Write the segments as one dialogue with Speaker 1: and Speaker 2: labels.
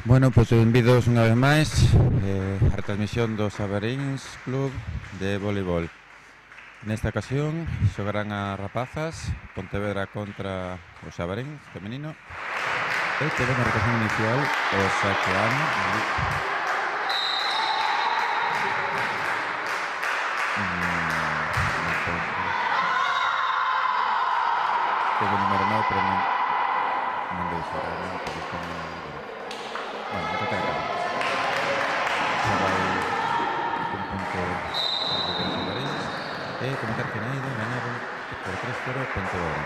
Speaker 1: Bueno, pois benvidos unha vez máis a retransmisión do Sabarins Club de voleibol. Nesta ocasión xogarán as rapazas Pontevedra contra o Sabarins femenino e teve na rotación inicial o Saqueano teve o número 9, pero non debe ser realmente porque non... Bueno, non toca acá. Xa vai un punto de Sabarins e comentar que Naida gañaron por 3-0 Pontevedra.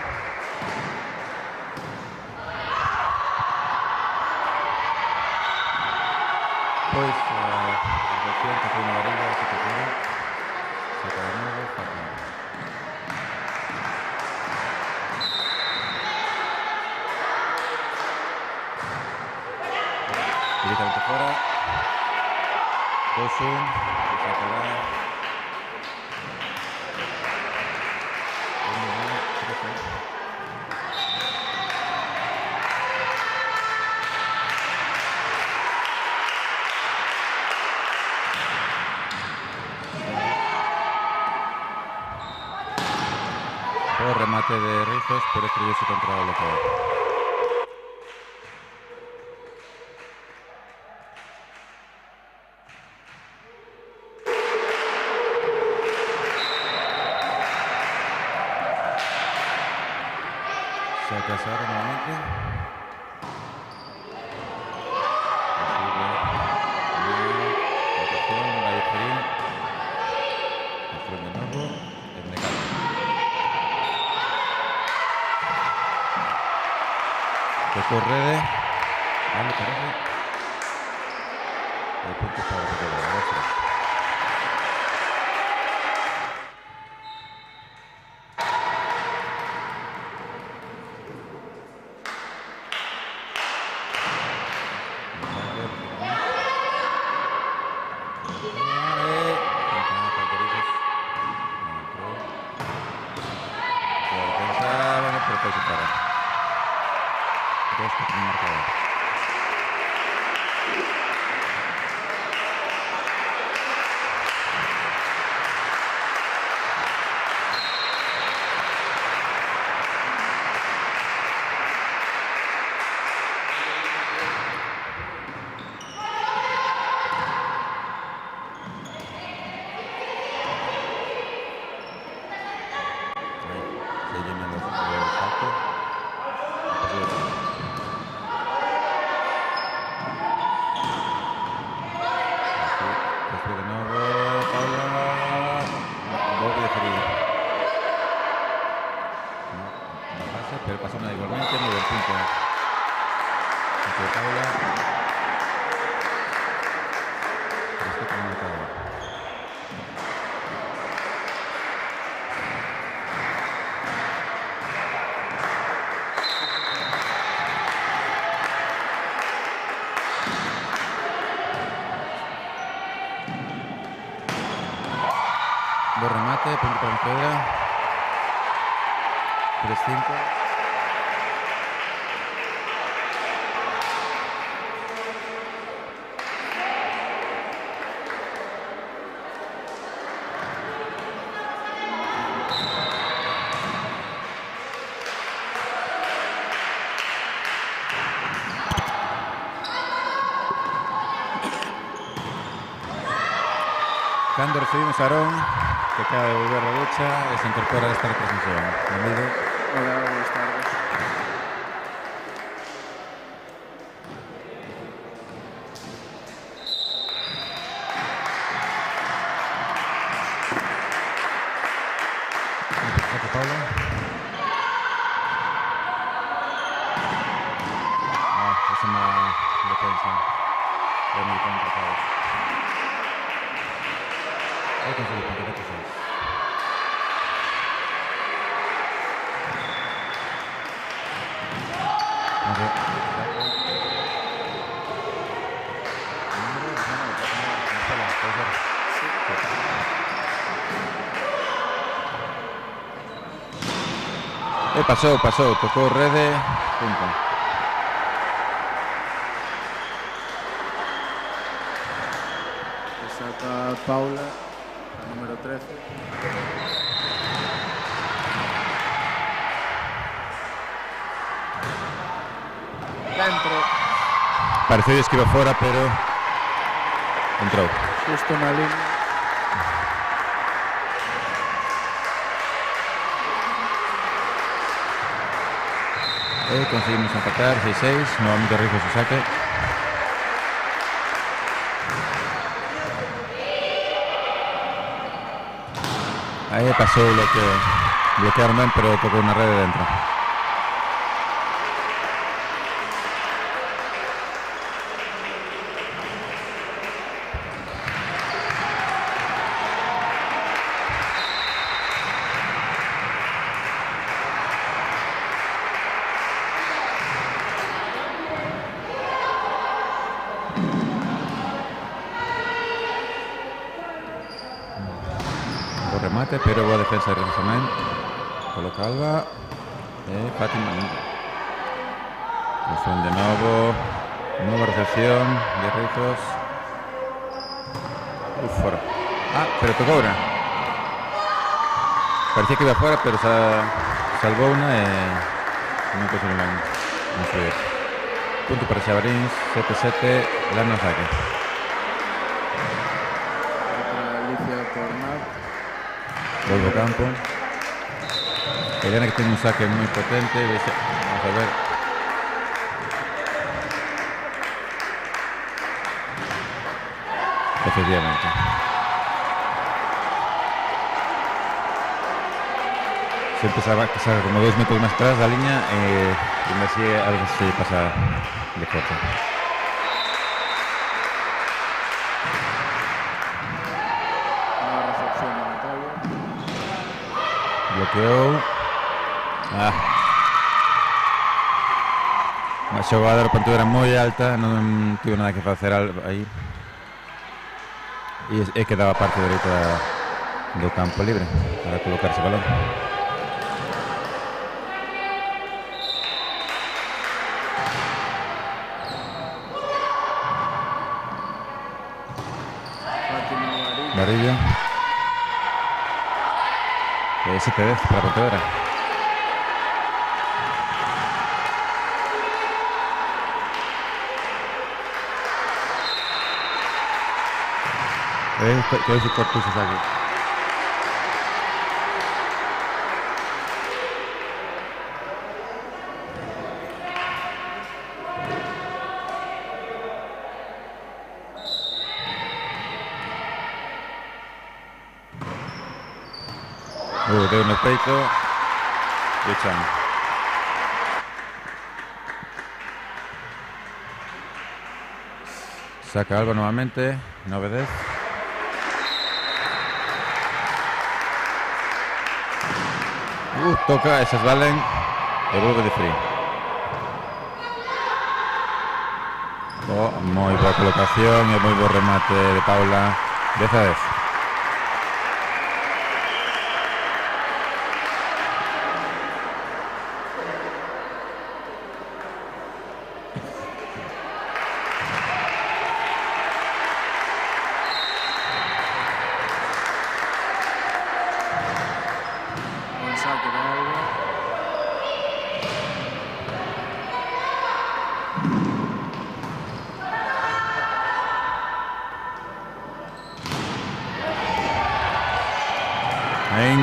Speaker 1: Pois a reacción que foi na varilla se tocou saca de novo fatal. Directamente fora 2-1 sacará o remate de Rizos, pero estrellose contra o bloqueo. Se acasaron nuevamente. Correde, vale, parece. El punto para recuperar. Pero pasó nada igualmente, muy buen punto. Paula. Esto como no acaba. Buen remate, punto para Pontevedra. 3-5. Cando recibimos a Aarón, que acaba de volver a la ducha e se incorpora a esta retransmisión. Bienvenido.
Speaker 2: Hola, buenas tardes.
Speaker 1: Gracias, Paula. Es una defensa de americano tratado. Hay que conseguir punto 4-6. Pasou, tocou rede, punto.
Speaker 2: Saca Paula, la número 13. Dentro.
Speaker 1: Pareceu que iba fora, pero entrou.
Speaker 2: Justo na línea.
Speaker 1: E conseguimos empatar 6-6, novamente Rizos o saque. Aí pasou lo que bloquearon ben, pero tocou na rede dentro. Remate, pero boa defensa de Rizos. Coloca Alba Fátima. Recepción de novo. Nova recepción de Rizos. Fora. Pero tocou una. Parecía que iba fuera, pero salvou una e non conseguiron influir. Punto para Xabarins, 7-7, Lana saque.
Speaker 2: Alicia Tornat.
Speaker 1: Volvo campo. Elena que tiene un saque muy potente. Vamos a ver. Efectivamente. Siempre saca como 2 metros más atrás la línea y así algo se pasa de fuerza. Bloqueou. A xogada de repente era moi alta, non tivo nada que facer aí. E quedaba a parte dereita do campo libre para colocarse o balón. Varillo. 7-10 para Pontevedra. Que ese corto se saque. Deu no peito e echando. Saca Alba nuevamente, 9-10. Toca, esas valen e volve de free. Moi boa colocación e moi bo remate de Paula. 10-10.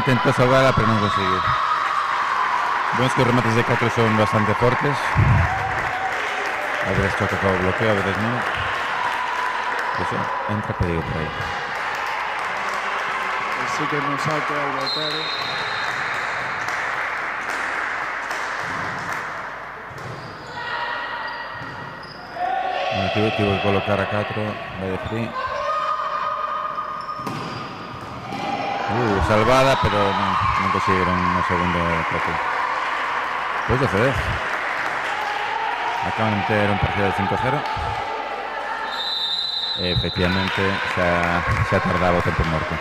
Speaker 1: Intentó salvarla, pero no consiguió. Vemos que los remates de 4 son bastante fuertes. A veces choca con bloqueo, a veces no. Eso entra pedido por ahí.
Speaker 2: Sí que nos saca el Botero.
Speaker 1: Tuvo que colocar a 4 vai de free. Salvada, pero no consiguieron un segundo toque. Pues de CD. Acaban de meter un partido de 5-0. Efectivamente se ha tardado tiempo muerto.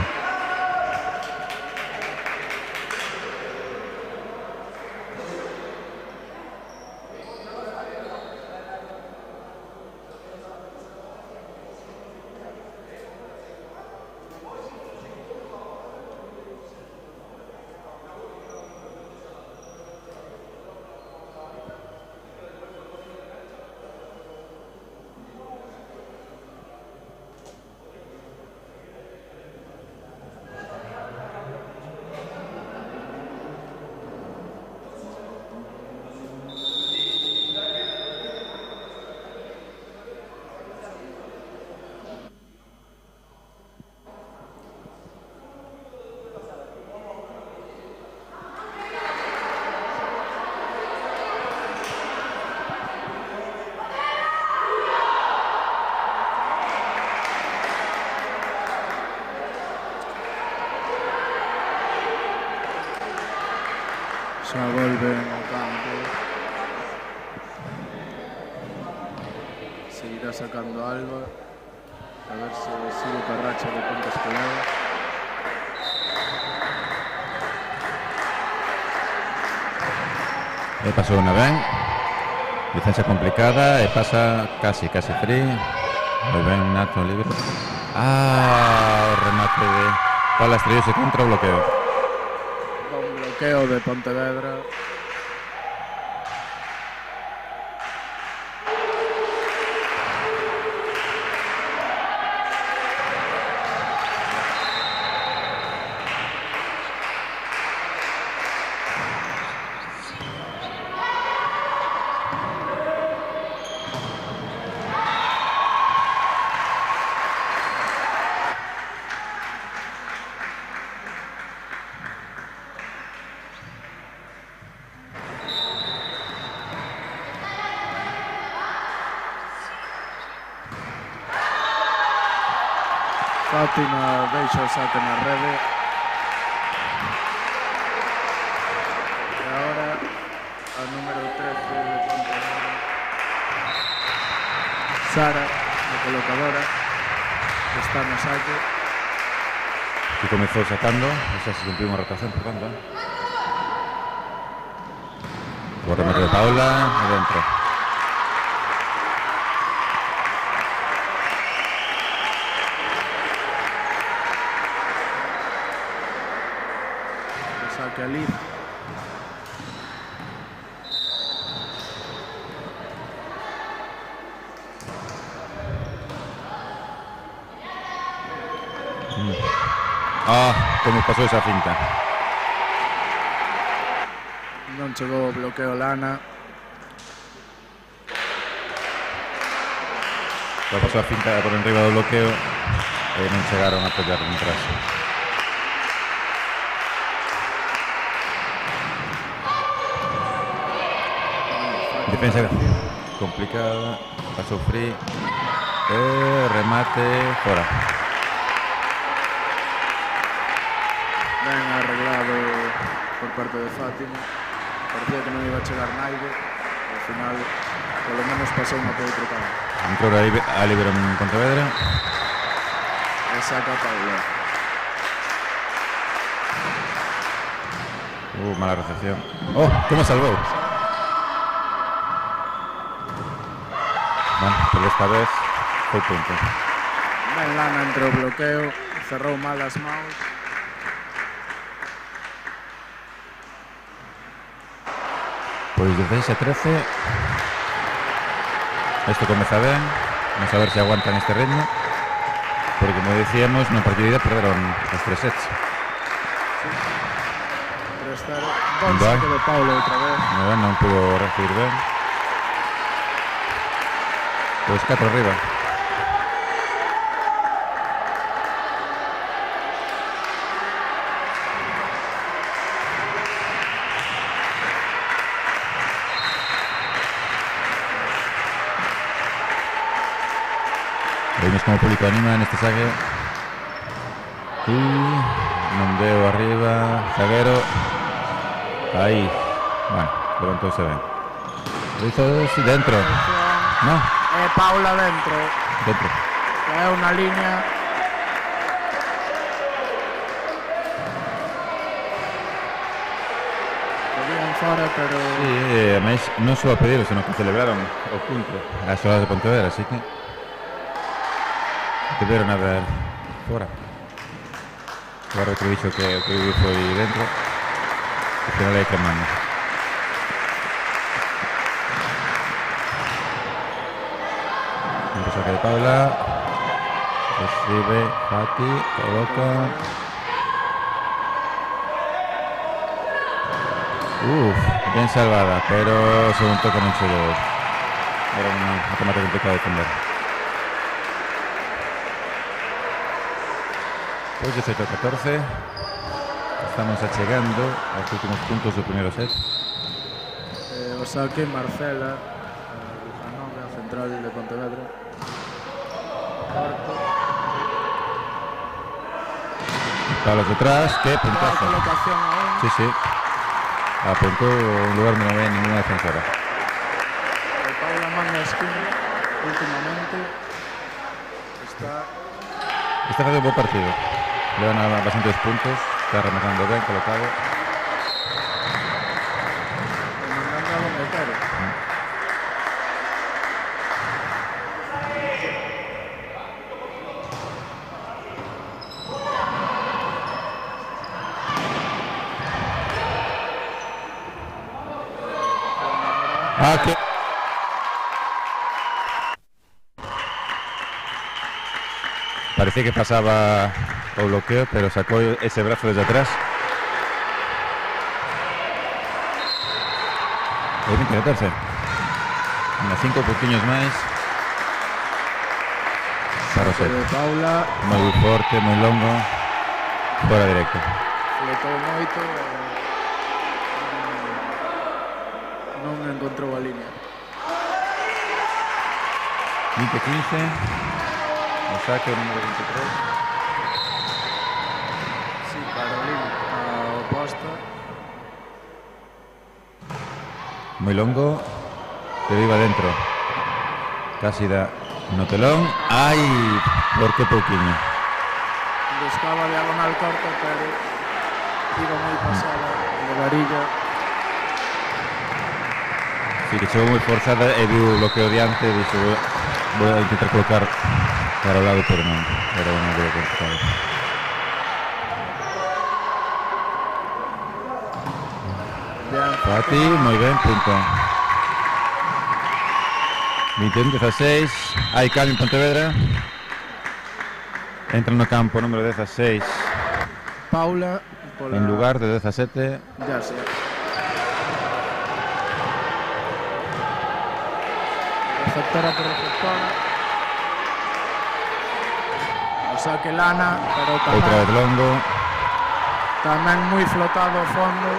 Speaker 2: Xa volven ao campo. Seguirá sacando Alba. A ver se sigue ca racha de puntos que leva.
Speaker 1: Pasou unha ben. Licencia complicada e pasa casi free. Moi ben, Nato libre. O remate de Paula estrellouse contra o bloqueo.
Speaker 2: Bon bloqueo de Pontevedra. Fátima deixa o saque na rede. E agora a número 13 de Pontevedra, Sara, a colocadora, que está no saque.
Speaker 1: Que comezou sacando, xa se cumpliu unha rotación, por tanto. O remate de Paula e dentro.
Speaker 2: Saque a Liz.
Speaker 1: Como pasou esa finta.
Speaker 2: Non chegou o bloqueo Lana.
Speaker 1: Pasou a finta por enriba do bloqueo e non chegaron a apoiar en traxe. Defensa complicada, pasou free e remate fora.
Speaker 2: Ben arreglado por parte de Fátima. Parecía que non iba a chegar naide. Ao final, polo menos pasou unha por outro campo.
Speaker 1: Entrou a libero en Pontevedra.
Speaker 2: E saca Paula.
Speaker 1: Mala recepción. Como salvou. Bueno, pero esta vez foi punto.
Speaker 2: Ben Lana entre o bloqueo, cerrou mal as mãos.
Speaker 1: Pois 16-13. Isto comeza ben. Vamos a ver se aguantan este ritmo. Porque, como decíamos, na partida perderon os 3 sets.
Speaker 2: Bon saque de Paula outra vez.
Speaker 1: Non pudo recibir ben. Pois 4 arriba. Vemos como o público anima neste saque. E non veo arriba. Zaguero. Aí. Bueno, levantouse ben. Lo hizo dentro. No.
Speaker 2: Paula dentro.
Speaker 1: Dentro.
Speaker 2: É unha liña. Podían fora, pero...
Speaker 1: Sí, además non só a pedir, senón que celebraron o punto as xogadas de Pontevedra, así que deberon haber fora. O árbitro dixo que o que foi dentro. Al final hai que mando. Saque de Paula, recibe Fati, coloca. Bien salvada, pero segundo toque non chegou. Era un remate complicado de defender. Pois 18-14. Estamos achegando aos últimos puntos do primeiro set.
Speaker 2: O saque Marcela, a central de Pontevedra.
Speaker 1: Palos detrás, que puntazo.
Speaker 2: Colocación aún.
Speaker 1: Sí. apuntó un lugar donde no había ninguna defensora.
Speaker 2: El Paula manda esquina últimamente. Está
Speaker 1: Haciendo un buen partido. Le dan bastantes puntos. Está rematando bien, colocado.
Speaker 2: mandando a donde quiere.
Speaker 1: Que... Parecía que pasaba o bloqueo, pero sacó ese brazo desde atrás. Deben que meterse. Unos 5 poquinhos máis. Para o set.
Speaker 2: Paula
Speaker 1: Moi forte, moi longo. Fora directo.
Speaker 2: fletou moito. Non encontrou a línea.
Speaker 1: 20-15. O saque o número 23.
Speaker 2: Sí, Carolina a oposta.
Speaker 1: Moi longo. Pero iba dentro. Casi da no telón. Ai, por que pouquiño.
Speaker 2: Buscaba diagonal corta, pero iba moi pasada de varilla.
Speaker 1: Sí, que chegou moi forzada e viu o bloqueo diante e dixo vou a intentar colocar para o lado, pero non. Era unha de complicado. Fati, moi ben, punto. 21-16. Hai cambio en Pontevedra. Entra no campo número 16
Speaker 2: Paula pola...
Speaker 1: en lugar de 17.
Speaker 2: Ya sé. Receptora por receptora. O sea que Lana, pero
Speaker 1: Outra vez longo.
Speaker 2: tamén moi flotado ao fondo.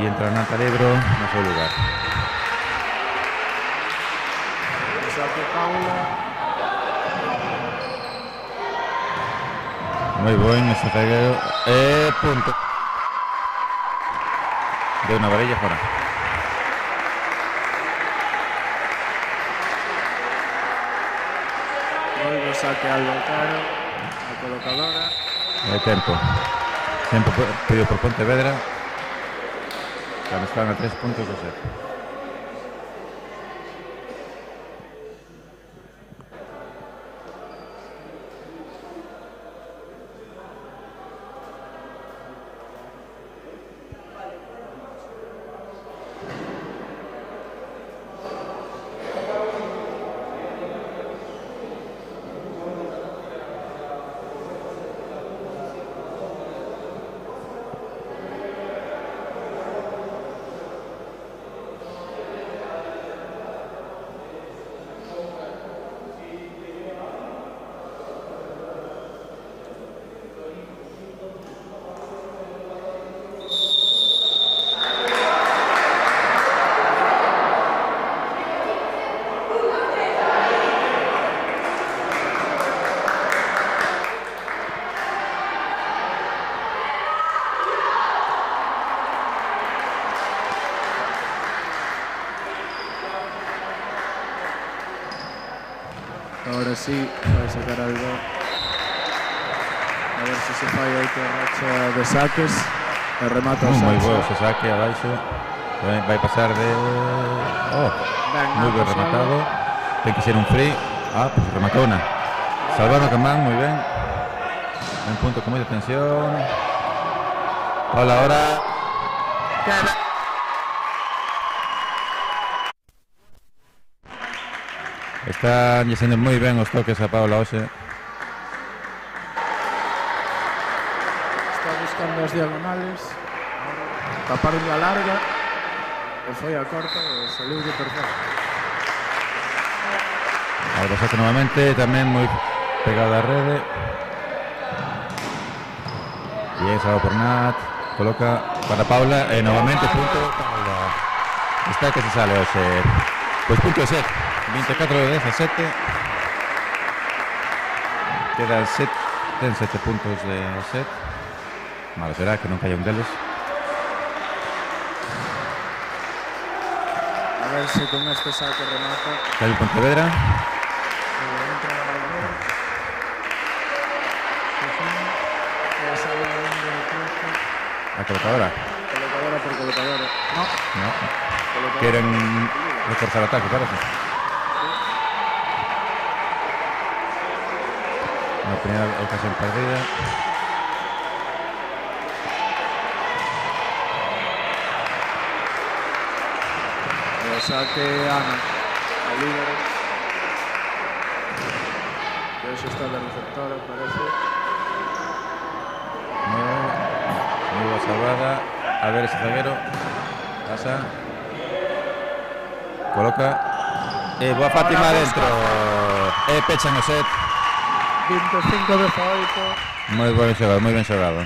Speaker 1: E entra Nata Lebro no seu lugar.
Speaker 2: O sea que Paula
Speaker 1: Moi bon ese zagueiro. Punto. De unha varilla fora.
Speaker 2: volve o saque al Lotaro, a colocadora.
Speaker 1: Tempo. Tempo pedido por Pontevedra. Cando están a 3 puntos do set.
Speaker 2: Ahora sí, vai sacar algo. A ver se se fai outra racha de saques. E remata o
Speaker 1: Moi bo
Speaker 2: Sancho.
Speaker 1: ese saque abaixo. Vai pasar de... moi ben rematado. Ten que ser un free. Pues rematou na. Salvando a Camán, moi ben. Un punto con moita tensión. Hola, ahora. Están sendo moi ben os toques a Paula hoxe.
Speaker 2: Está buscando as diagonales. Taparon a larga. E foi a corta e saliu de perfecto.
Speaker 1: Ahora saque novamente, tamén moi pegado á rede. E esa por Nat. Coloca para Paula e novamente punto Paula. Está que se sale hoxe. Pois punto de set. 24-17. Quedan Ten 7 puntos de set. Malo será que non falla un deles.
Speaker 2: A ver se con este saque remata.
Speaker 1: Cae o Pontevedra.
Speaker 2: Entra Albert. Sale la línea de cruce.
Speaker 1: A colocadora.
Speaker 2: Colocadora por colocadora. No.
Speaker 1: No.
Speaker 2: Colocadora.
Speaker 1: Queren reforzar o ataque, parece. A primeira ocasión perdida.
Speaker 2: O saque Ana. A líder. Que eso está de receptora, parece.
Speaker 1: Moi boa salvada. A ver ese zaguero. Pasa. Coloca. Boa Fátima
Speaker 2: Ahora
Speaker 1: dentro. Pechan o set.
Speaker 2: 25-18.
Speaker 1: Moi ben xogado, moi ben xogado.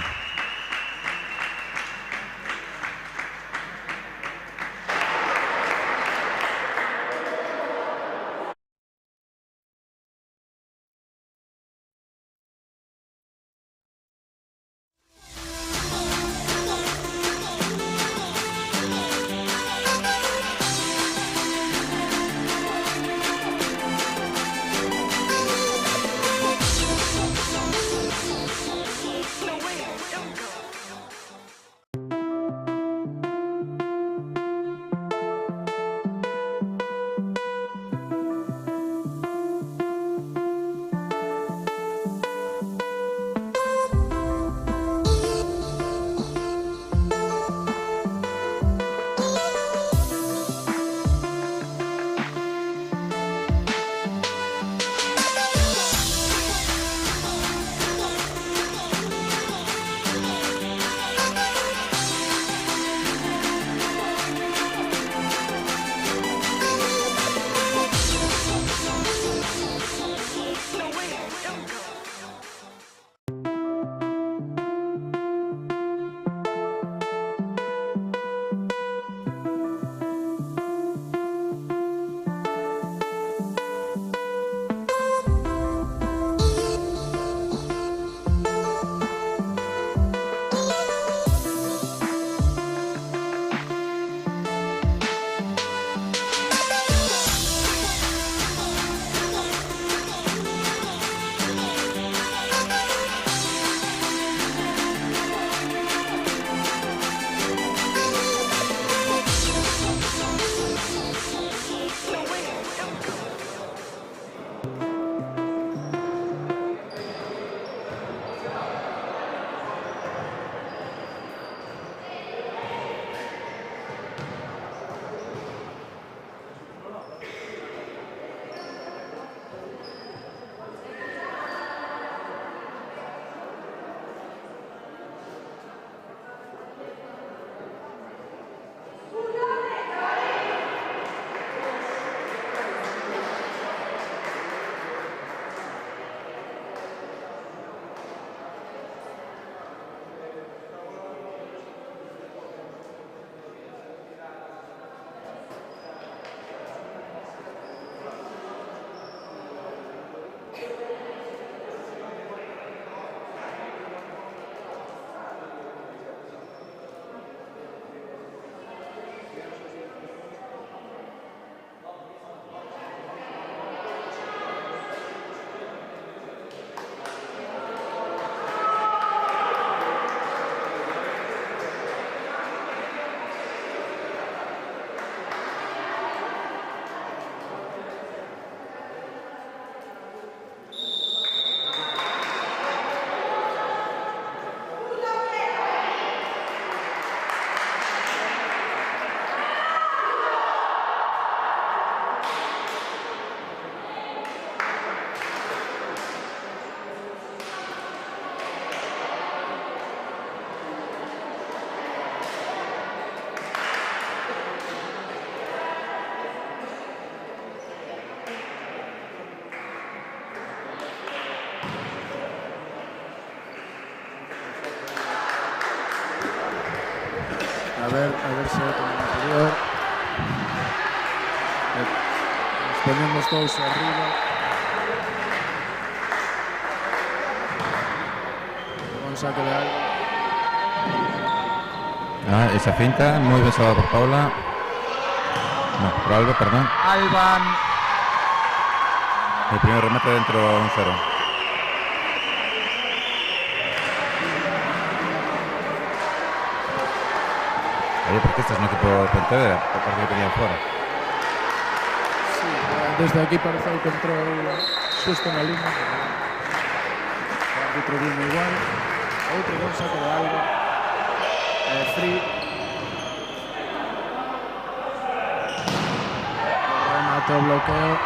Speaker 2: A ver se é como no anterior. Nos ponemos todos arriba. saque de algo.
Speaker 1: Esa finta, muy bien salvada por Paula. No, por Alba, perdón.
Speaker 2: Alban.
Speaker 1: El primer remate dentro 1-0. Oye, porque este es un equipo de Pontevedra, aparte que tenían fuera.
Speaker 2: Sí, desde aquí parece que control xusto na línea. O árbitro vino igual. Outro buen saque de Alba. Free. Remate o bloqueo.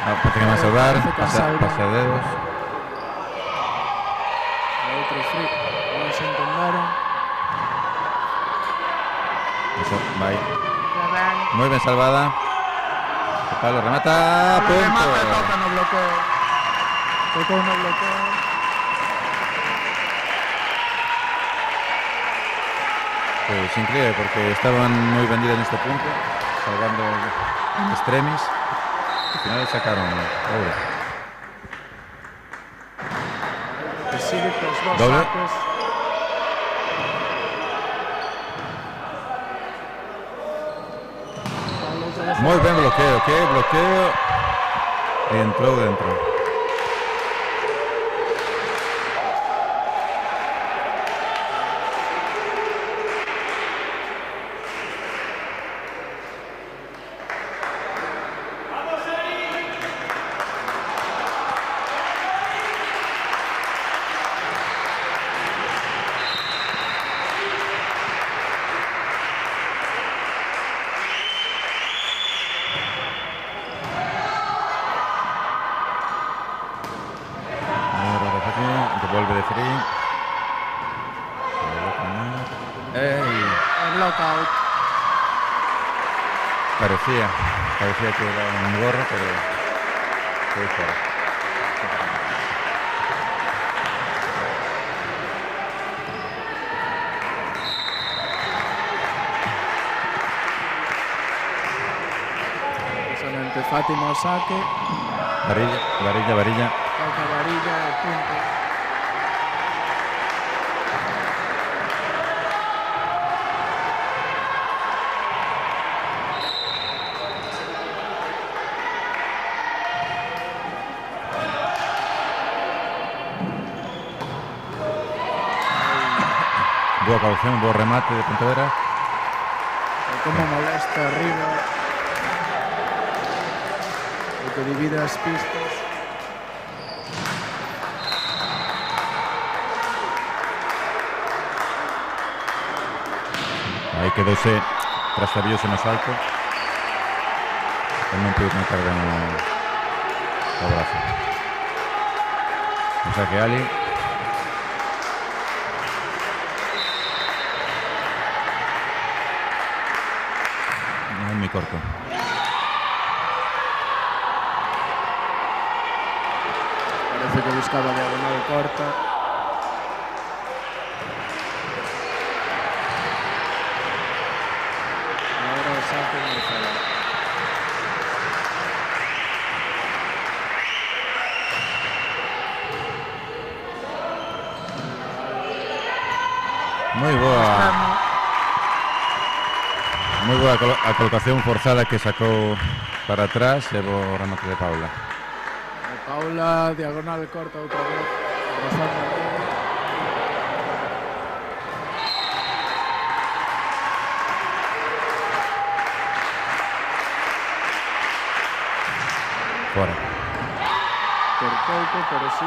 Speaker 1: Parece que van a salvar,
Speaker 2: Salva.
Speaker 1: pasa dedos.
Speaker 2: Outro free. Non se entenderon.
Speaker 1: Eso, vai. Muy bien salvada. Pablo remata. Punto.
Speaker 2: Remate, toca no bloqueo. Tocou no bloqueo.
Speaker 1: Pues increíble, porque estaban muy vendidos en este punto, salvando extremis. Al final sacaron.
Speaker 2: Que sigue cos dos
Speaker 1: Doble.
Speaker 2: saques.
Speaker 1: Muy bien bloqueo, qué bloqueo. Y entró dentro. Devuelve de free. ¡Ey!
Speaker 2: El lockout.
Speaker 1: Parecía que era un gorro, pero fue fuera.
Speaker 2: Precisamente Fátima o saque.
Speaker 1: Varilla.
Speaker 2: Toca varilla, punto.
Speaker 1: Boa caución, buen remate de Pontevedra.
Speaker 2: Como molesta arriba. O que divide as pistas.
Speaker 1: Aí quedóse trastabilloso no salto. E non pude conectar ben o brazo. O sea que Ali. Es muy corto.
Speaker 2: Parece que buscaba diagonal corta. Ahora o saque en el sala.
Speaker 1: Muy boa a colocación forzada que sacou para atrás e o remate de Paula.
Speaker 2: Paula, diagonal corta outra vez. Rozando arriba.
Speaker 1: Fora.
Speaker 2: Por pouco, pero sí.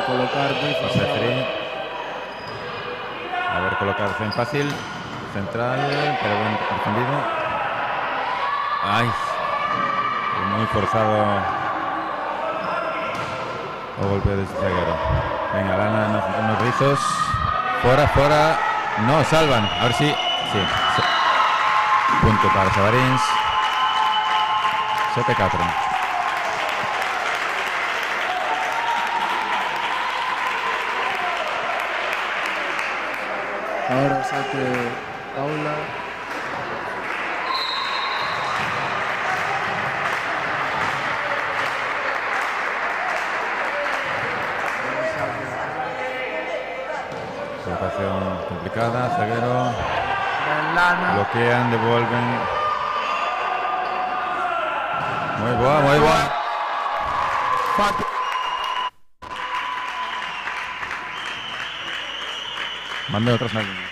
Speaker 2: Colocar muy
Speaker 1: Pase free. A ver, colocarse en fácil. Central, pero bien defendido. Ay, muy forzado o golpe de zaguero. Venga, Lana, unos rizos. Fora. No, salvan. A ver si... Sí. Punto para Sabarins. 7-4.
Speaker 2: Ahora saque Paula.
Speaker 1: Situación complicada. Zaguero.
Speaker 2: Lana.
Speaker 1: Bloquean, devuelven. Muy buena.
Speaker 2: Fati.
Speaker 1: Mande otras más líneas.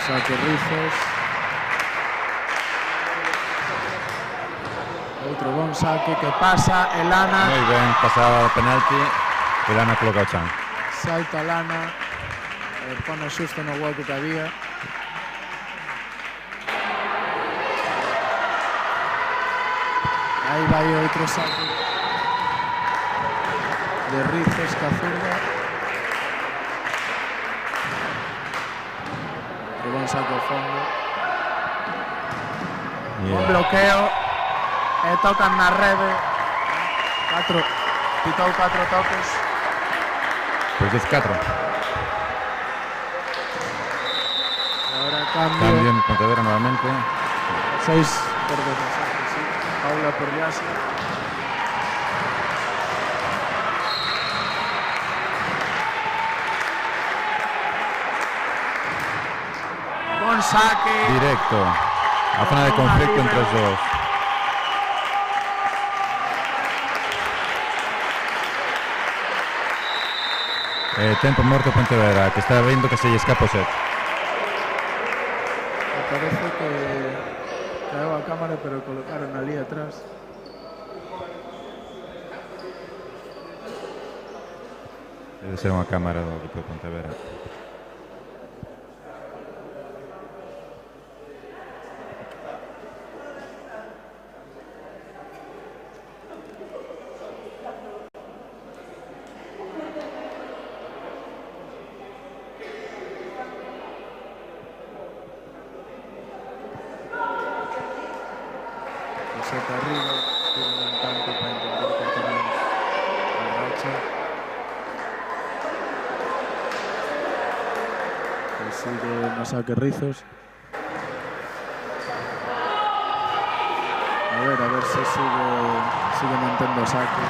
Speaker 2: Saque rizos. Outro bon saque que pasa. Elana.
Speaker 1: Muy bien, pasado penalti. Elana coloca o chan.
Speaker 2: Salta Lana. Pone xusto no hueco que había. Aí vai outro saque de rizos ca zurda. Outro bon saque ao fondo. Un bloqueo. E tocan na rede. Pitou 4 toques.
Speaker 1: Pues 10-4.
Speaker 2: Ahora
Speaker 1: Cambio
Speaker 2: cambio.
Speaker 1: en Pontevedra nuevamente.
Speaker 2: 6 por desastre, sí. Paula por Yasi. Bon saque.
Speaker 1: Directo. A zona de conflicto entre los dos. Tempo morto Pontevedra, que está viendo que se lle escapa o set.
Speaker 2: Me parece que caeu a cámara, pero colocaron ali atrás.
Speaker 1: Debe ser unha cámara do equipo de Pontevedra.
Speaker 2: Seta arriba, tiene un tanto para intentar cortar la racha. Que sigue no saque rizos. A ver si sigue mantendo o saque.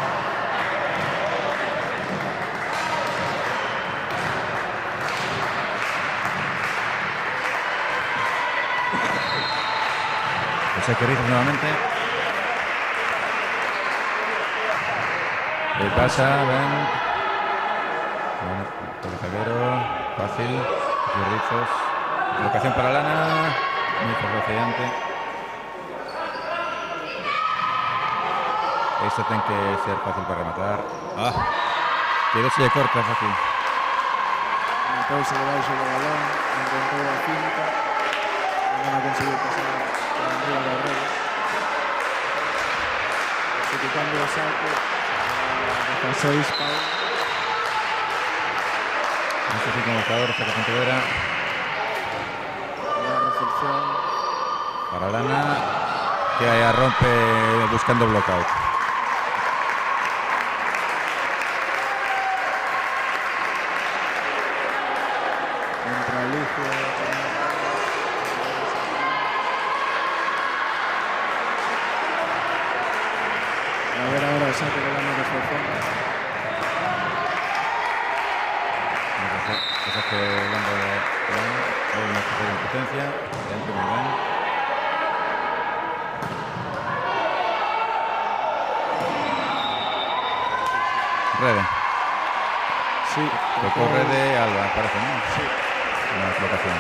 Speaker 1: José Queriz nuevamente. Pasa, ven. Bueno, por el zaguero, fácil. Rizos. Colocación para Lana. Muy fortaciante. Esto tiene que ser fácil para rematar. Quiero si le corta fácil.
Speaker 2: Meteuse debaixo do balón, encontrou a finta, non a conseguiu pasar por arriba da rede. Así que cambia o saque a 16 Pau.
Speaker 1: Este sí como jugador, saca Pontevedra.
Speaker 2: La recepción.
Speaker 1: Para Lana, que ahí rompe buscando blockout.
Speaker 2: Entra Alicia. A ver ahora el saque de Lana desde el fondo.
Speaker 1: Esa que Landa de Lana, una tercera en potencia, dentro muy bien. Rede.
Speaker 2: Sí.
Speaker 1: Tocó Rede, Alba, parece, ¿no?
Speaker 2: Sí.
Speaker 1: na colocación.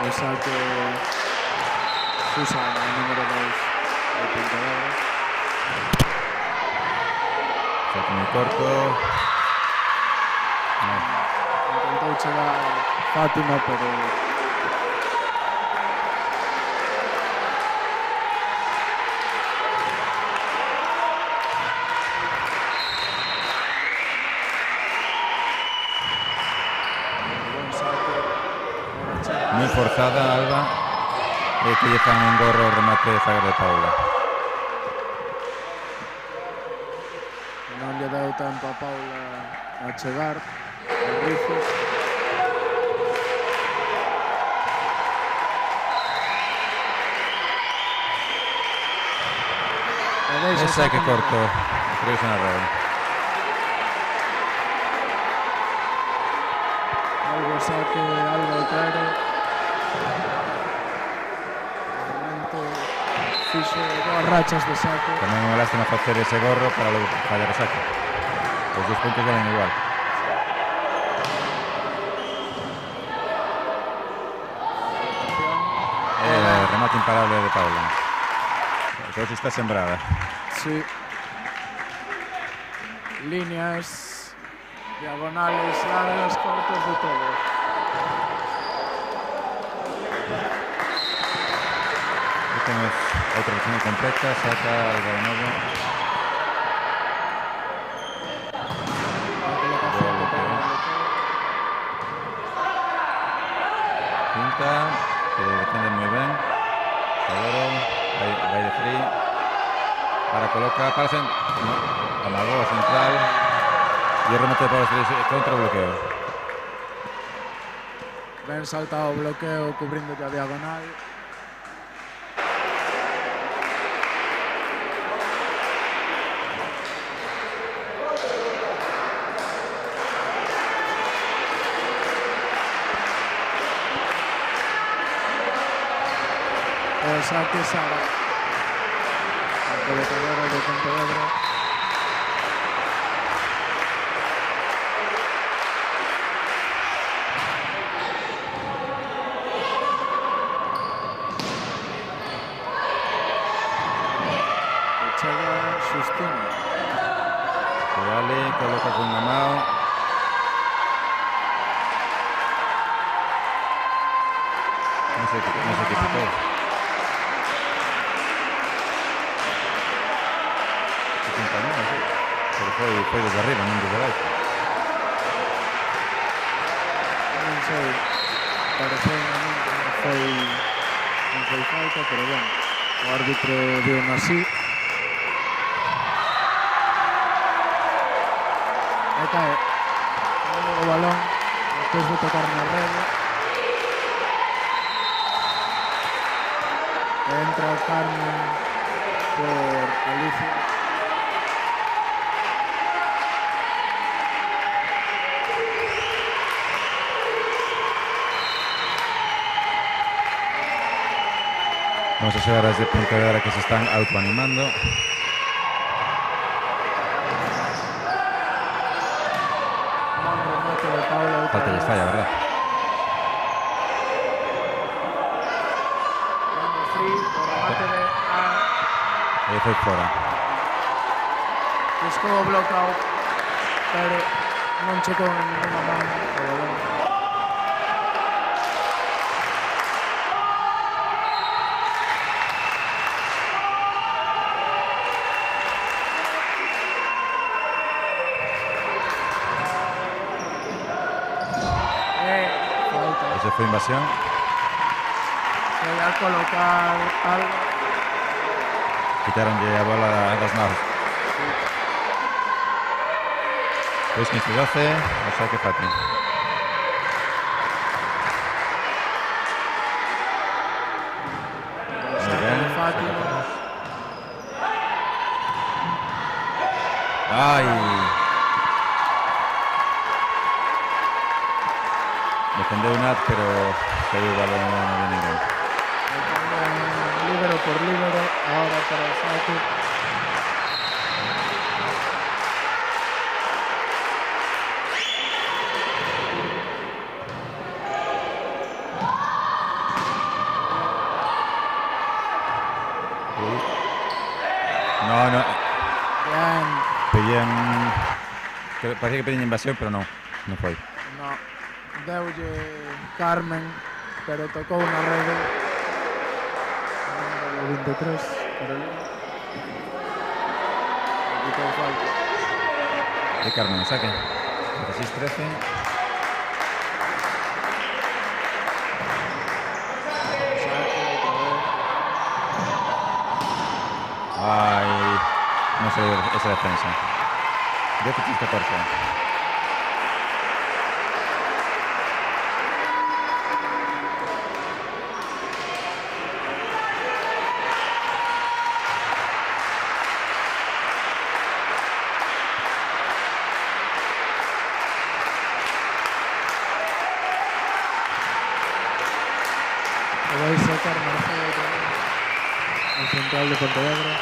Speaker 2: O saque Susan, o número 2 de Pontevedra.
Speaker 1: Saque moi corto.
Speaker 2: Intentou chegar Fátima, pero buen saque. Ahora chega
Speaker 1: Moi forzada Alba. E que lle fan un gorro o remate de zaga de Paula.
Speaker 2: non lle deu tempo a Paula a chegar. O Rizos. E deixa
Speaker 1: Ese que
Speaker 2: saque
Speaker 1: corto. Creo que na rede.
Speaker 2: Algo saque Alba Otero. De momento fixo 2 rachas de saque.
Speaker 1: Tamén unha lástima facer ese gorro para logo fallar o saque. Os 2 puntos valen igual. Remate imparable de Paula. Creo que está sembrada.
Speaker 2: Sí. Líneas, diagonales, largas, cortas, de todo.
Speaker 1: Aquí temos outra versión completa. Saca Alba de novo.
Speaker 2: La colocación de Paula.
Speaker 1: Pinta, que defiende moi ben. Sadoro, vai de free. Para coloca, para no, amagou a central. E o remate de Paula contra o bloqueo.
Speaker 2: Ben saltado o bloqueo cubrindo a diagonal. O saque Sara. A colocadora de Pontevedra. E chega Xustino.
Speaker 1: Vale, coloca con unha mão. Non sei que ficou. Pero foi desde arriba, non desde baixo.
Speaker 2: Non sei, pareceu a min que non foi falta, pero bueno, o árbitro viu así. E cae o balón despois de tocar na rede. E entra Carmen por Alicia.
Speaker 1: Vamos a xogadoras de Pontevedra que se están autoanimando.
Speaker 2: Un remate de Paula outra
Speaker 1: Falta
Speaker 2: vez.
Speaker 1: lle falla, verdad?
Speaker 2: Vamos, free, o remate de A.
Speaker 1: E foi fora.
Speaker 2: Buscou o bloqueo, pero non chegou en ninguna man o balón. Falta.
Speaker 1: Ese foi invasión.
Speaker 2: Foi a colocar algo.
Speaker 1: Quitaronlle a bola das mãos. Pois 15-12, o saque Fati.
Speaker 2: Saque de Fátima.
Speaker 1: Ai! Defendeu Nat, pero caiu o balón non de ninguén.
Speaker 2: Libero por libero, ahora para el saque. Bien.
Speaker 1: Pedían... Parecía que pedían invasión, pero no foi.
Speaker 2: No. Deulle Carmen, pero tocou na rede. Número 23, Carolina. Quitou falta.
Speaker 1: De Carmen, saque. 16-13. Ay, no sé esa defensa. 10-14.
Speaker 2: Vai sacar Marcelo outra vez. O central de Pontevedra.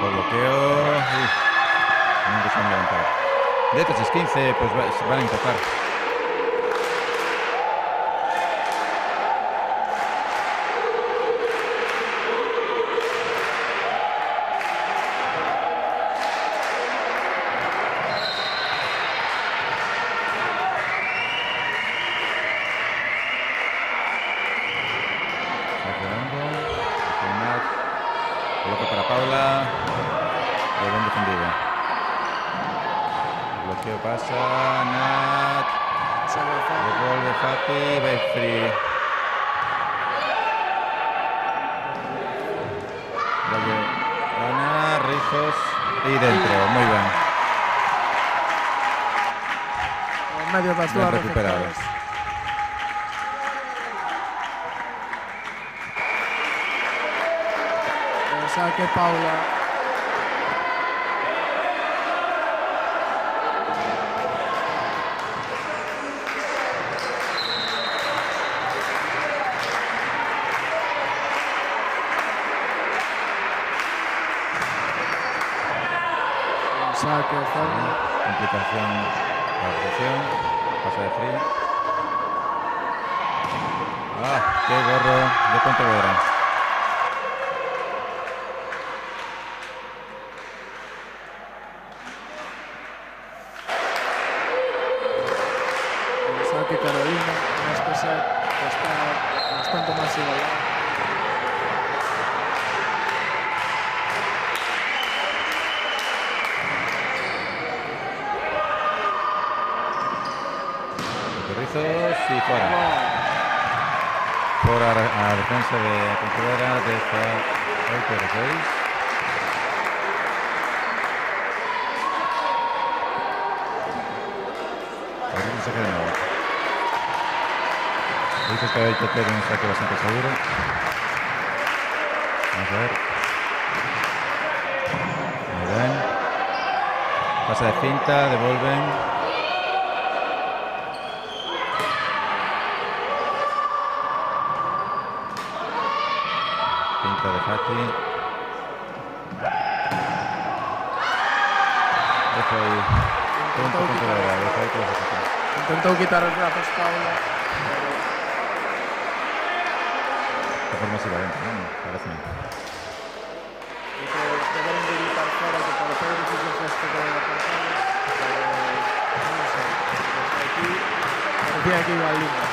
Speaker 1: Por bloqueo. Nunca se han levantado. De 15, pues van a intentar. Coloca para Paula. Bien defendido. El bloqueo pasa. Nat. Devuelve Fati. Va free. Gana. Rizos. Y dentro. Muy bien.
Speaker 2: En medio das
Speaker 1: Bien
Speaker 2: dúas
Speaker 1: recuperado.
Speaker 2: receptores. Saque Paula. Saque forma.
Speaker 1: Complicación la recepción. Pasa de free. Qué gorro de Pontevedra.
Speaker 2: Que Carolina en este set está bastante más igualado.
Speaker 1: Rizos y fuera. Fuera a defensa de Pontevedra de esta 8-6. Ahorita se queda de nuevo. Dices que hay que tener un saque bastante seguro. Vamos a ver. Muy bien. Pasa de finta, devuelven. Finta de Fati. Deja ahí.
Speaker 2: Intentó quitar los brazos Paula.
Speaker 1: De forma así va dentro, ¿no? Parece bien.
Speaker 2: Deberían de gritar fuera que parecer difícil gesto de la pantalla. Pero no sé. Pues aquí parecía que iba al límite.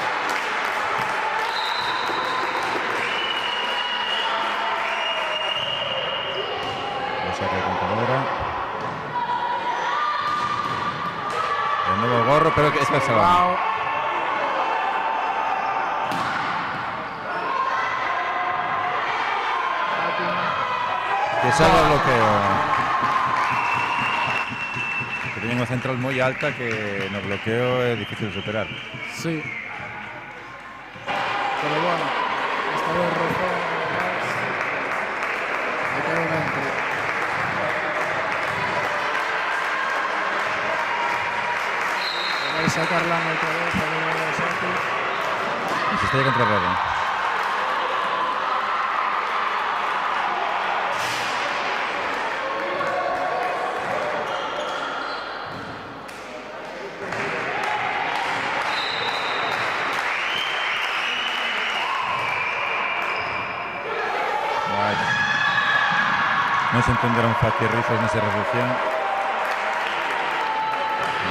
Speaker 1: Lo saca de Pontevedra. El nuevo gorro, pero que es el salón. Que salva el bloqueo. Que tiene una central muy alta que en el bloqueo es difícil de superar.
Speaker 2: Sí. Pero bueno, esta vez rozó más. Me quedó dentro. Voy a sacar la otra vez a ver el saque.
Speaker 1: Insiste contra Rede. Non se entenderon Fati e Rizos nesa recepción.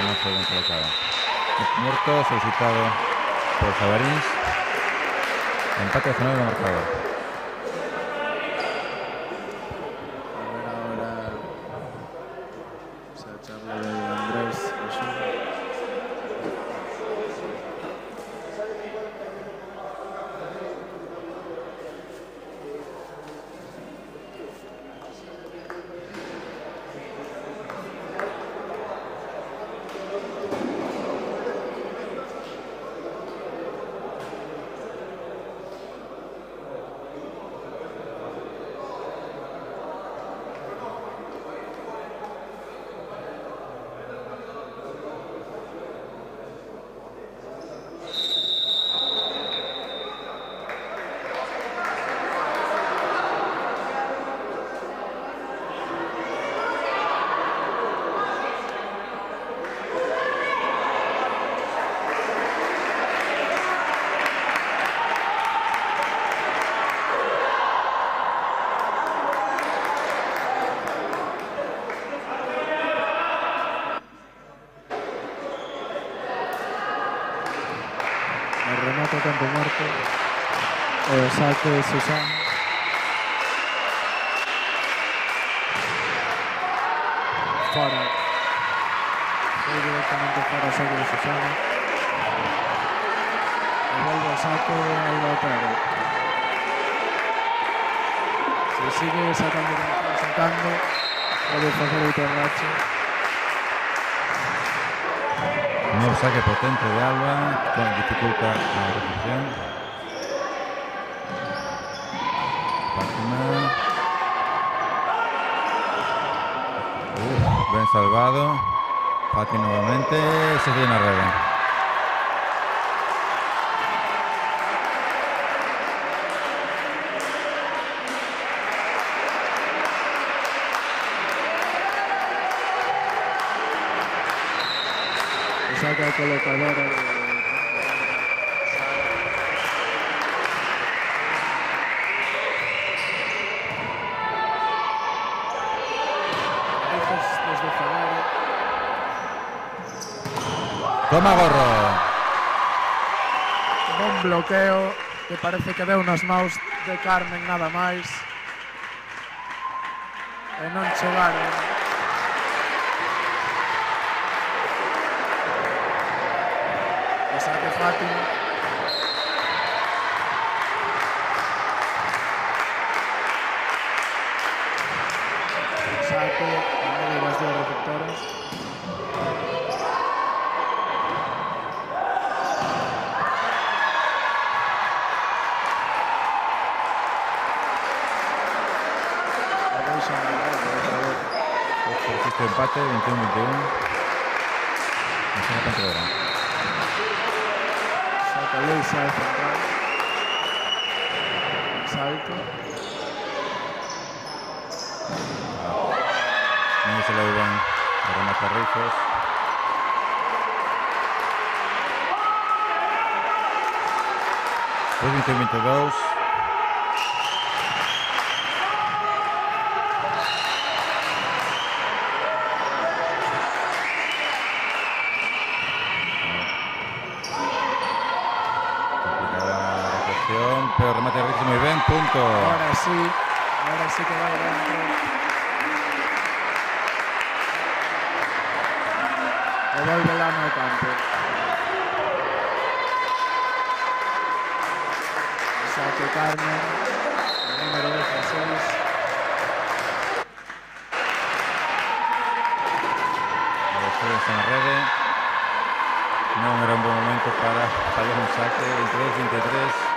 Speaker 1: Non foi ben colocada. Muerto solicitado por Sabarins. Empate a 19 no marcador.
Speaker 2: A ver ahora esa charla de Andrés Jesús. El remate a campo muerto. El saque de Susana. Fora. Foi directamente fora o saque de Susana. E vuelve o saque Alba Otero. Se sigue sacando, pode facer o terrache.
Speaker 1: Nuevo saque potente de Alba, con dificulta la recepción. Fátima. Bien salvado. Fati nuevamente. Se viene a red.
Speaker 2: Saca colocadora de desde Fagara.
Speaker 1: Toma Gorro.
Speaker 2: Un bloqueo que parece que deu nas maus de Carmen nada máis. E non chegaron. O saque Fátima. Saque en medio das dúas receptoras.
Speaker 1: Persiste empate, 21-21. Nacional Pontevedra.
Speaker 2: Saca Luisa de central. Salto.
Speaker 1: No se le iban a rematar Rizos. Pues 21-22. Pero remate de Rizos muy bien, punto.
Speaker 2: Ahora sí que va dentro. O vuelve Lama ao campo. Saque Carmen, el número 16.
Speaker 1: Los tres en la red. No era un buen momento para fallar un saque. 22-23.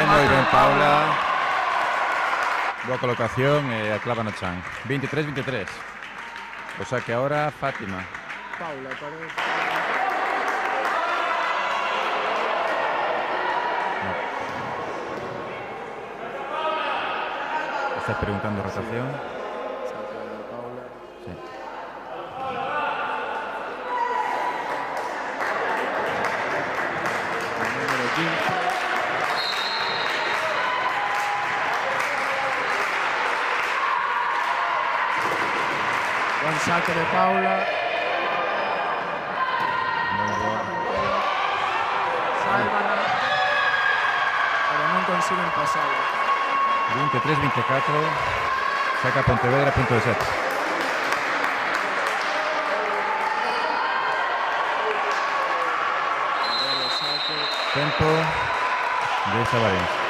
Speaker 1: Muy bien, Paula. Boa colocación e aclava no chan. 23-23. O sea que ahora Fátima.
Speaker 2: Paula, parece.
Speaker 1: Estás preguntando rotación.
Speaker 2: Saque de Paula.
Speaker 1: Sí.
Speaker 2: El número 15. Buen saque de Paula. Sálvana. Pero non consiguen pasarla.
Speaker 1: 23-24. Saca Pontevedra, punto de set.
Speaker 2: Agora o saque.
Speaker 1: Tempo de Sabarins.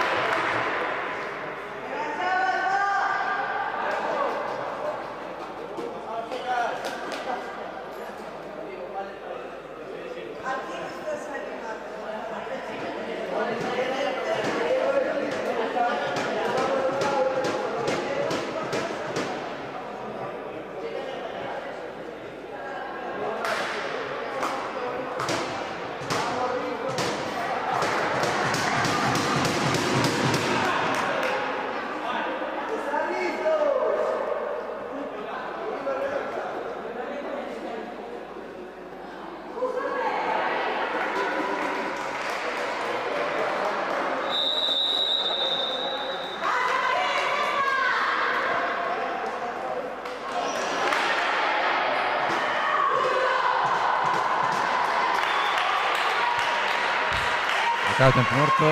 Speaker 1: Acaba el tiempo muerto.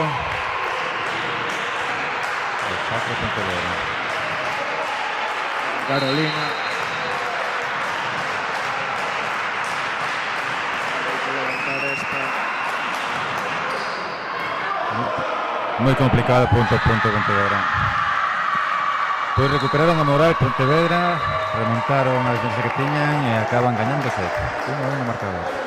Speaker 1: El saque Pontevedra.
Speaker 2: Carolina. Hay que levantar esta.
Speaker 1: Muy complicado punto Pontevedra. Pois recuperaron a moral Pontevedra, remontaron a defensa que tiñan e acaban gañándose 1-1 no marcador.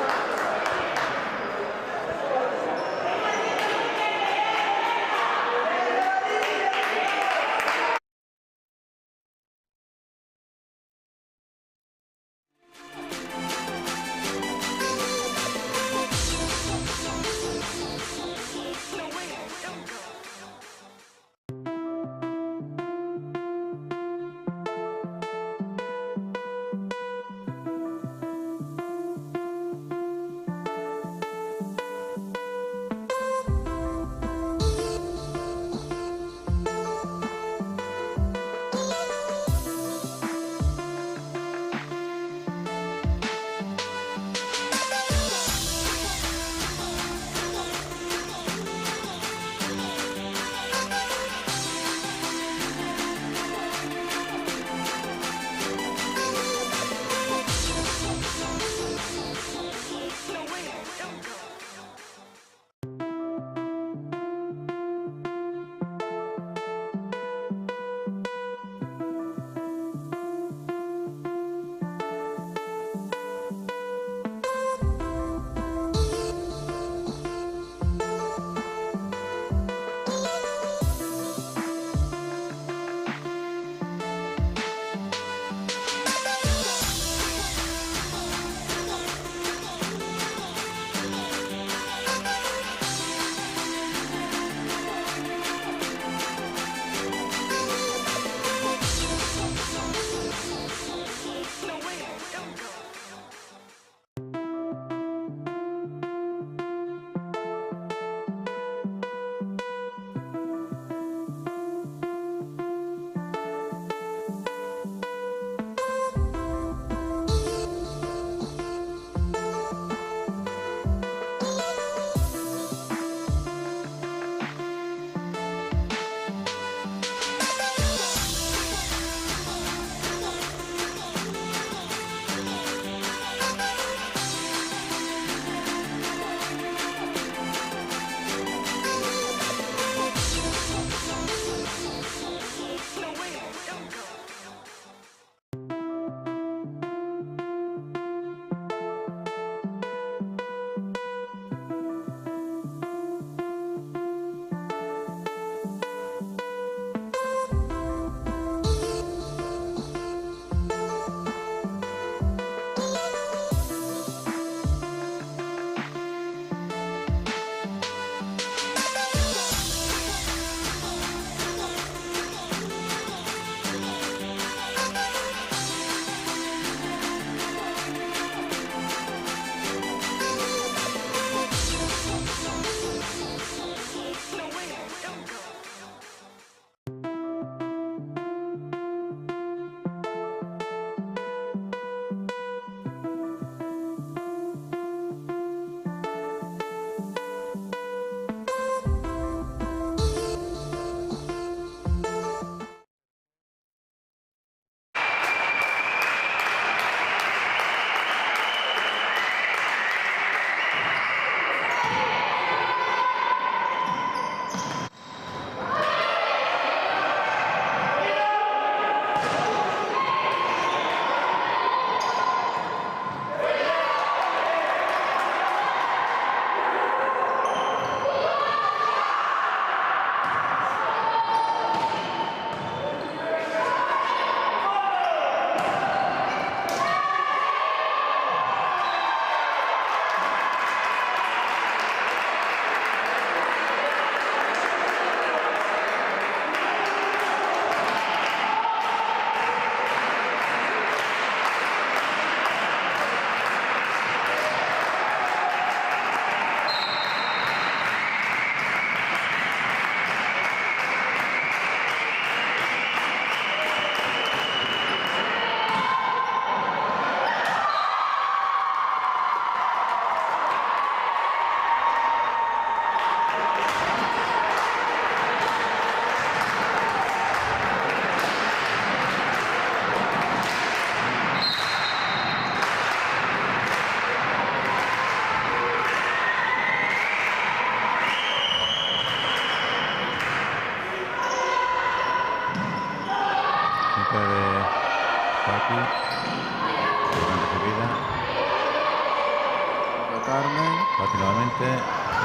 Speaker 2: Carmen.
Speaker 1: Bate nuevamente.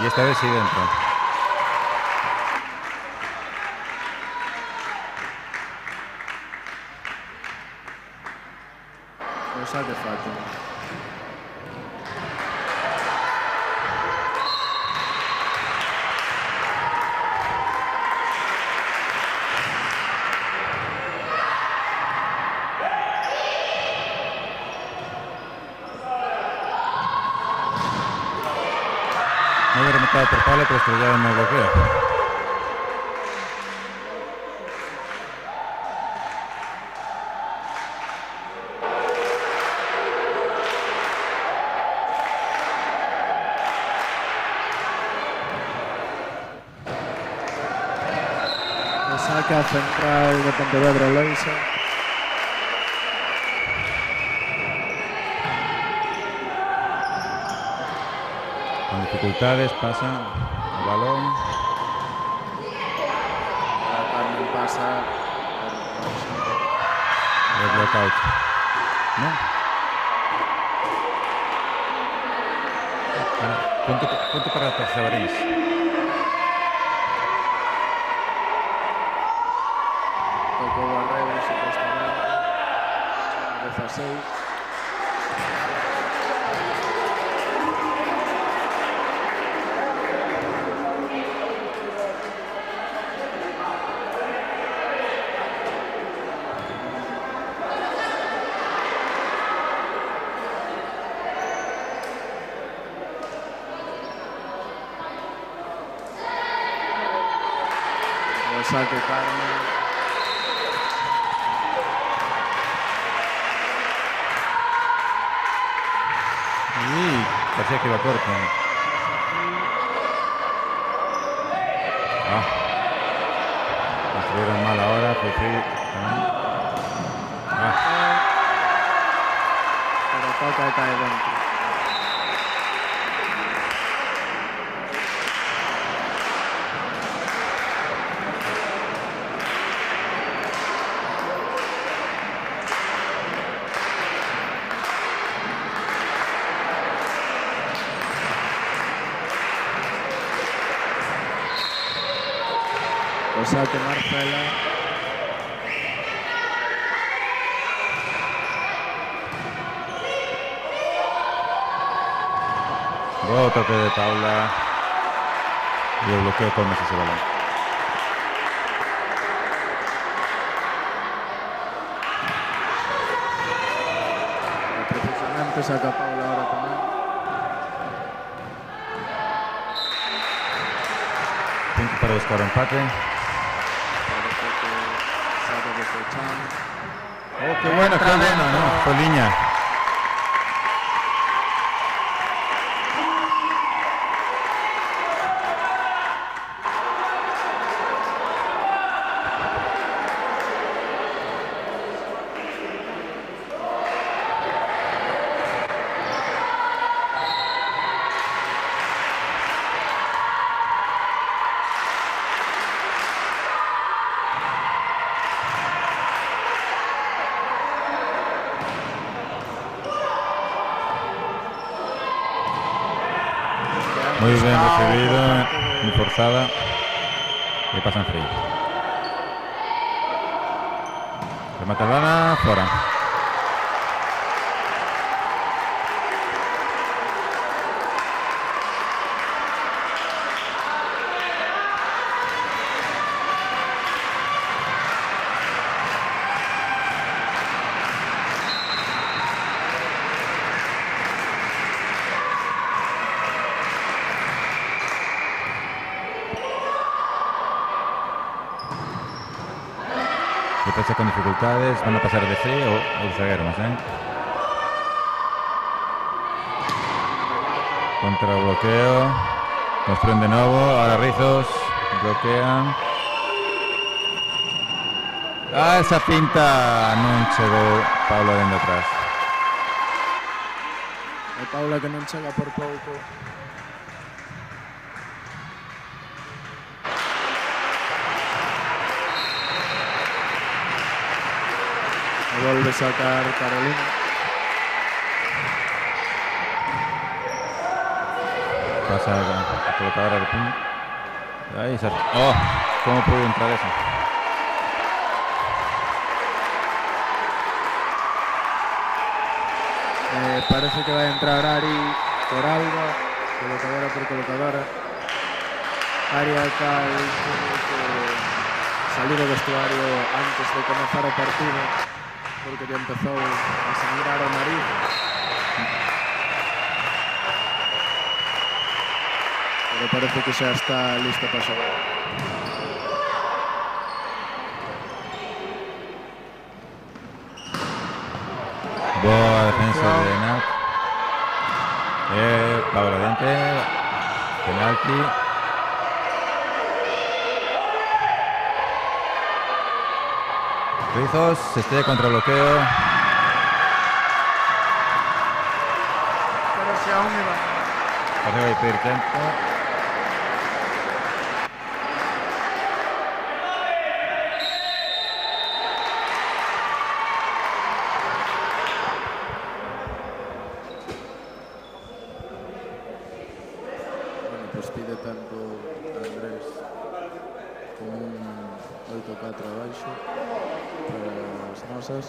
Speaker 1: Y esta vez sí dentro.
Speaker 2: O saque Fátima.
Speaker 1: No había rematado por Paula, pero estrellado en el bloqueo.
Speaker 2: O saque a central de Pontevedra Leisa.
Speaker 1: Con dificultades pasa el balón.
Speaker 2: La Carmen pasa.
Speaker 1: El blockout. ¿No? Punto para Perseverance.
Speaker 2: Tocó Barrera, supuestamente. 16. O saque Carmen.
Speaker 1: Y parecía que iba corto. Estuvieron mal ahora, pues sí.
Speaker 2: Pero toca y cae dentro. O saque Marcela.
Speaker 1: Luego toque de Paula. Y el bloqueo con ese balón.
Speaker 2: Precisamente saca Paula ahora también.
Speaker 1: Punto para buscar empate.
Speaker 2: Parece que saca de Fechan.
Speaker 1: Oh, qué bueno, ¿no? Fue línea. Muy bien recibido, muy forzada. Y pasan frío. Remata Albana, fuera. Defensa con dificultades, van a pasar de frío o zagueros, Contra bloqueo, construyen de nuevo, ahora Rizos, bloquean. Esa pinta non chegou Paula dentro atrás.
Speaker 2: E Paula que non chega por pouco. E volve a sacar Carolina.
Speaker 1: pasa la colocadora de pin. Ahí se... ¡Oh! ¿Cómo pudo entrar eso?
Speaker 2: Parece que va a entrar Ari por Alba, colocadora por colocadora. Ari acá tiene que salir do vestuario antes de comenzar o partido porque ya empezou a sangrar o nariz. Pero parece que xa está listo para xogar.
Speaker 1: Boa defensa de Nat. Pablo Diente. Penalti. Rizos se estrella contra el bloqueo.
Speaker 2: Pero si aún iba.
Speaker 1: Parece que vai pedir tempo.
Speaker 2: Bueno, pues pide tanto Andrés como un 8-4 abaixo para as nosas.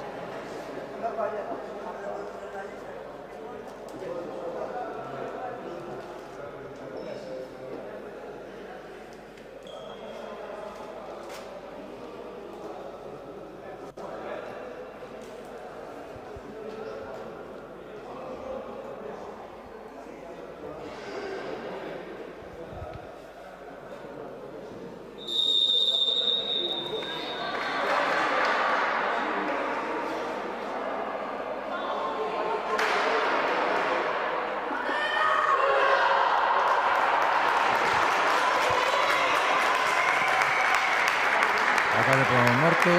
Speaker 1: Acá de como muerto.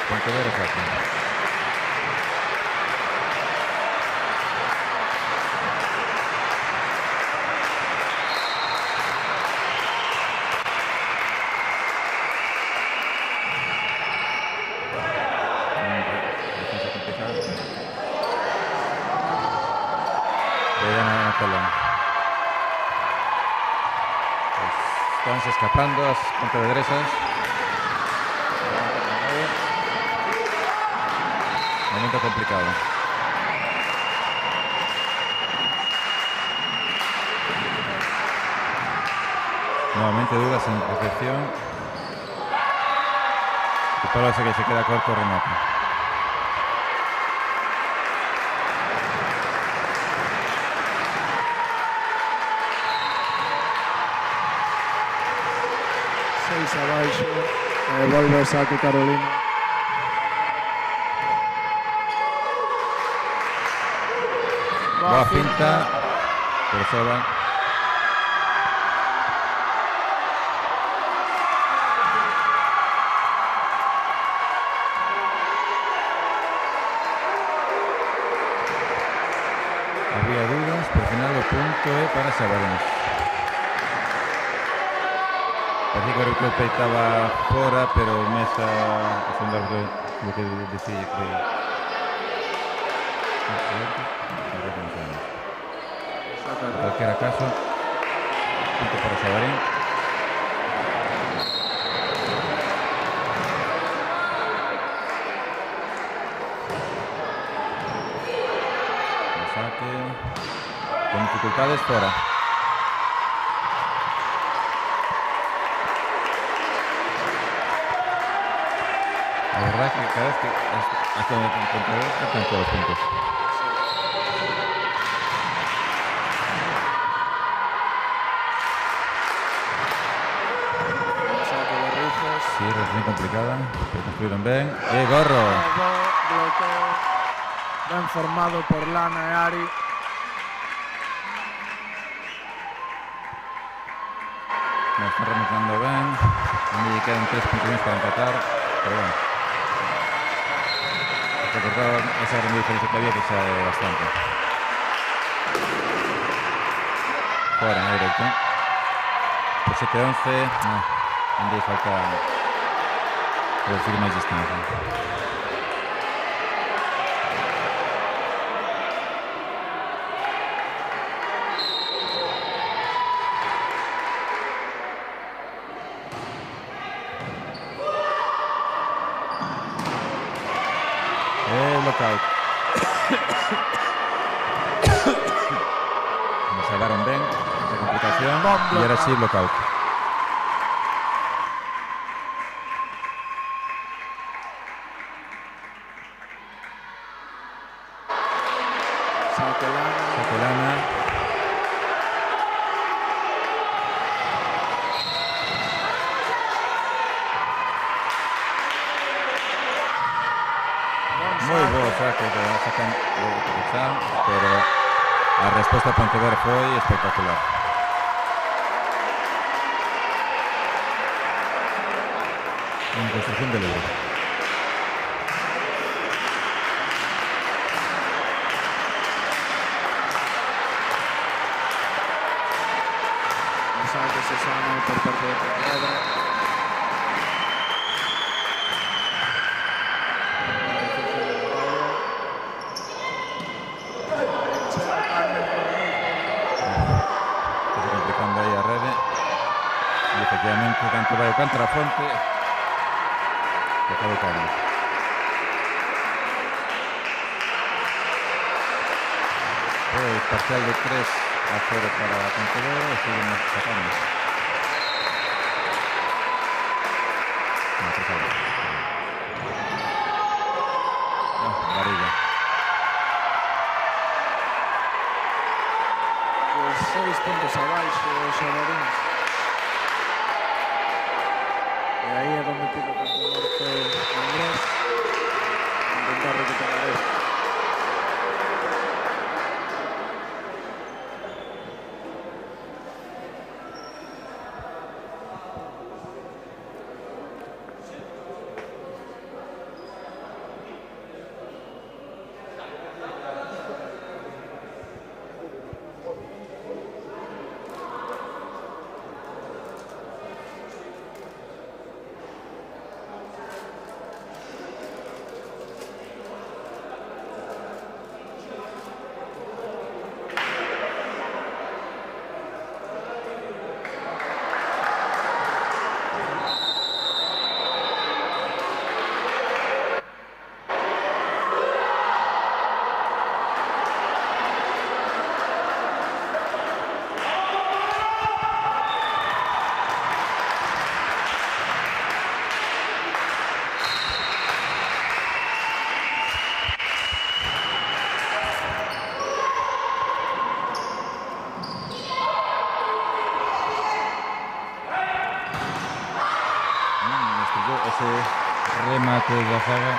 Speaker 1: Pontevedra saca. Defensa complicada. Gana a Colón. Están escapando las pontevedresas. Momento complicado. Nuevamente dudas en recepción. Y Pablo que se queda corto remate.
Speaker 2: Seis abaixo. Volve o saque Carolina.
Speaker 1: Boa finta. Por Soba. Había dudas, pero al final el punto es para Sabarins. Parecía que el golpe estaba fuera, pero Mesa es un árbitro lo que decide que... En cualquier caso, punto para Sabarín. El saque con dificultades fuera. La verdad que cada vez que hasta me encontré están todos los puntos. Sí, es muy complicada, pero construyeron bien. Gorro!
Speaker 2: Bloqueo ben formado por Lana e Ari.
Speaker 1: Nos están remontando bien. A mí quedan 3 puntos para empatar, pero bueno. Recordar esa gran diferencia que había, que sea bastante. Fuera en directo. Por 7-11, no. Donde falta reducir más distancia. lockout. Me salvaron ben de complicación e era así lockout. Saque lana. Moi bo saque que sacan o Coruxán, pero a resposta a Pontevedra foi espectacular. En construcción de libro.
Speaker 2: Mensaje Sesano por parte de Pontevedra.
Speaker 1: Está complicando aí a rede. E efectivamente, tanto vai o contra a fonte, que acaba caindo. Pois parcial de 3-0 para Pontevedra e seguimos sacando. Barriga.
Speaker 2: Pues 6 puntos abaixo os Xabaríns. E aí é donde tiene que ponerse Andrés a intentar recuperar esto.
Speaker 1: Ese remate da zaga,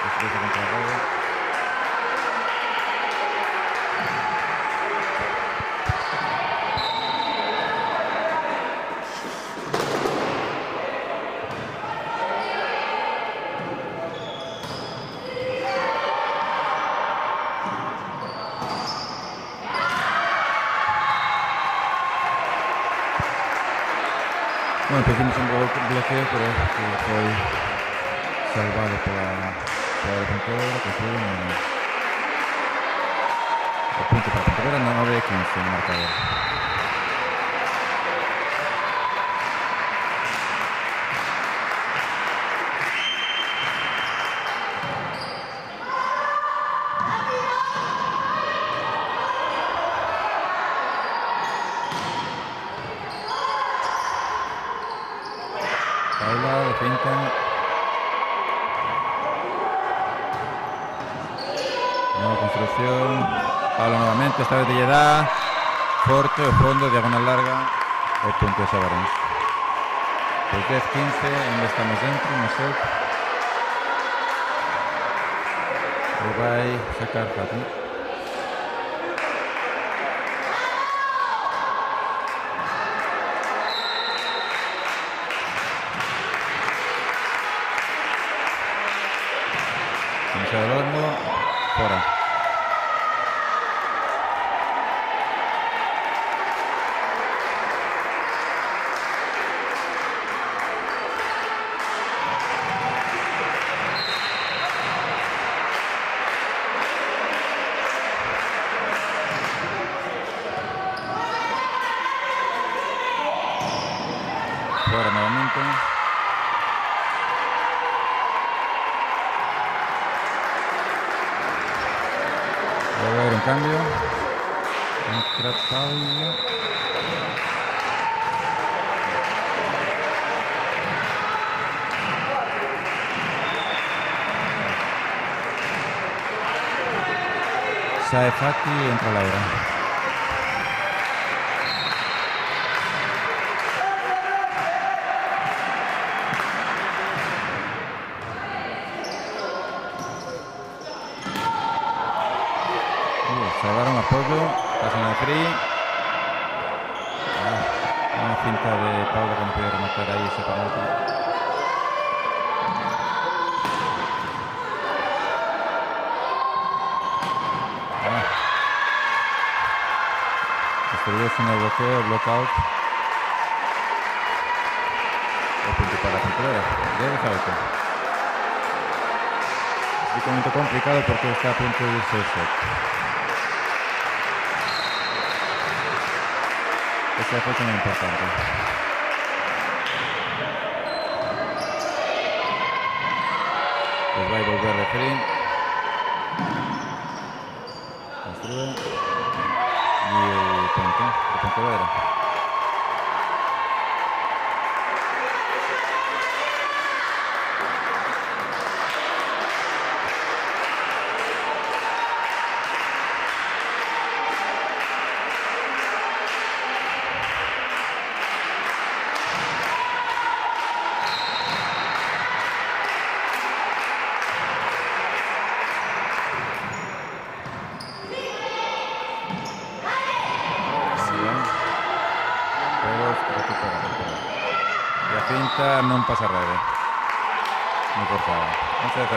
Speaker 1: despois de contra a rede. Bueno, hicimos un bloqueo, pero que foi salvado por Pontevedra, que foi o punto para Pontevedra, 9-15 no marcador. Paula de finta. Nueva construcción. Paula nuevamente, esta vez de Lledá. Forte, o fondo, diagonal larga. El punto de Xabaríns. Pues 10-15, ainda estamos dentro, no sé. O vai sacar Fati. Del horno, fuera. Fuera nuevamente. cambio. Entra Paula. Sae Fati y entra Laura. Salvaron apoyo, pasan a free. Una cinta de Paula que no puede rematar ahí ese penalti. Distribución de bloqueo, blockout. El punto para la Pontevedra. Ya lo sabes. Es un momento complicado porque está a punto de irse el set. Esta fecha es muy importante. Pues va a volver a referir. Construye. Y el punto de Pontevedra. Cinta non pasa rede. Moi cortada. 11-19.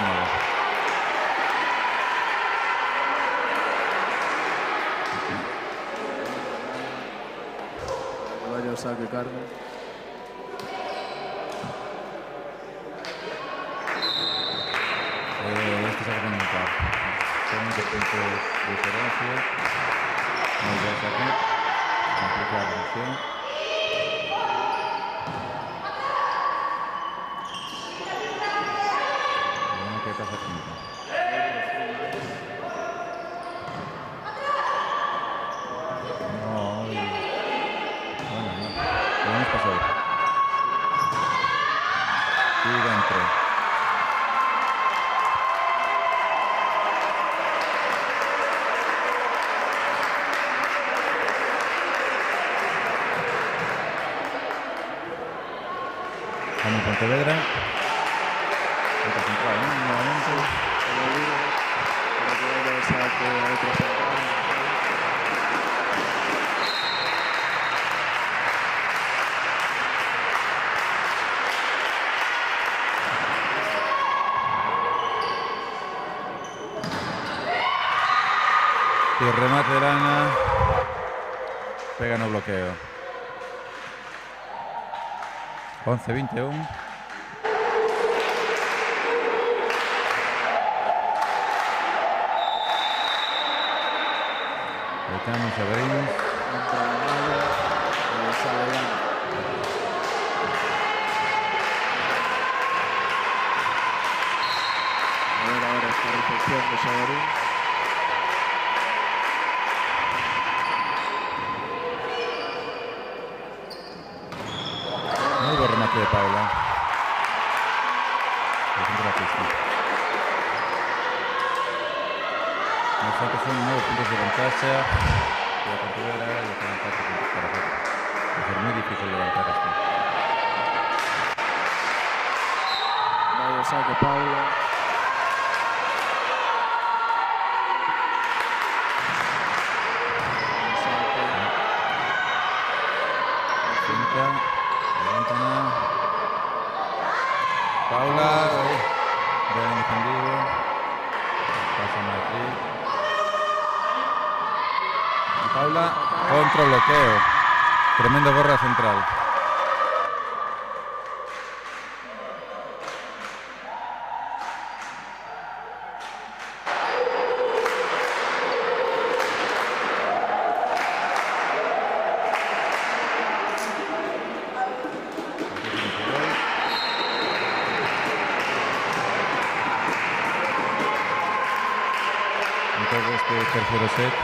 Speaker 2: Vaya o saque, Carmen.
Speaker 1: Este saque fundamental. Segundo punto de diferencia. Muy bien saque. Complicada la acción. ¿Qué pasa aquí? No, bueno, no. Lo hemos pasado. Y dentro. Vamos a Pontevedra. Otra central, ¿no? Nuevamente.
Speaker 2: Para que vaya a saque a otra central.
Speaker 1: Y el remate de Lana. Pega no bloqueo. 11-21. Estamos Sabrinos.
Speaker 2: Entra la malla. Sale Lana. A ver ahora esta recepción de Sabarín.
Speaker 1: Muy buen remate de Paula. El centro de la pista. Nos falta son 9 puntos de ventaja. La Pontevedra y la ventaja para hacer. Va a ser muy difícil levantar esto.
Speaker 2: Vaya saque Paula.
Speaker 1: Cinta. Levantan. Paula. Bien defendido. Pasa Madrid. Paula contra bloqueo. Tremendo gorra central. Entonces este tercero set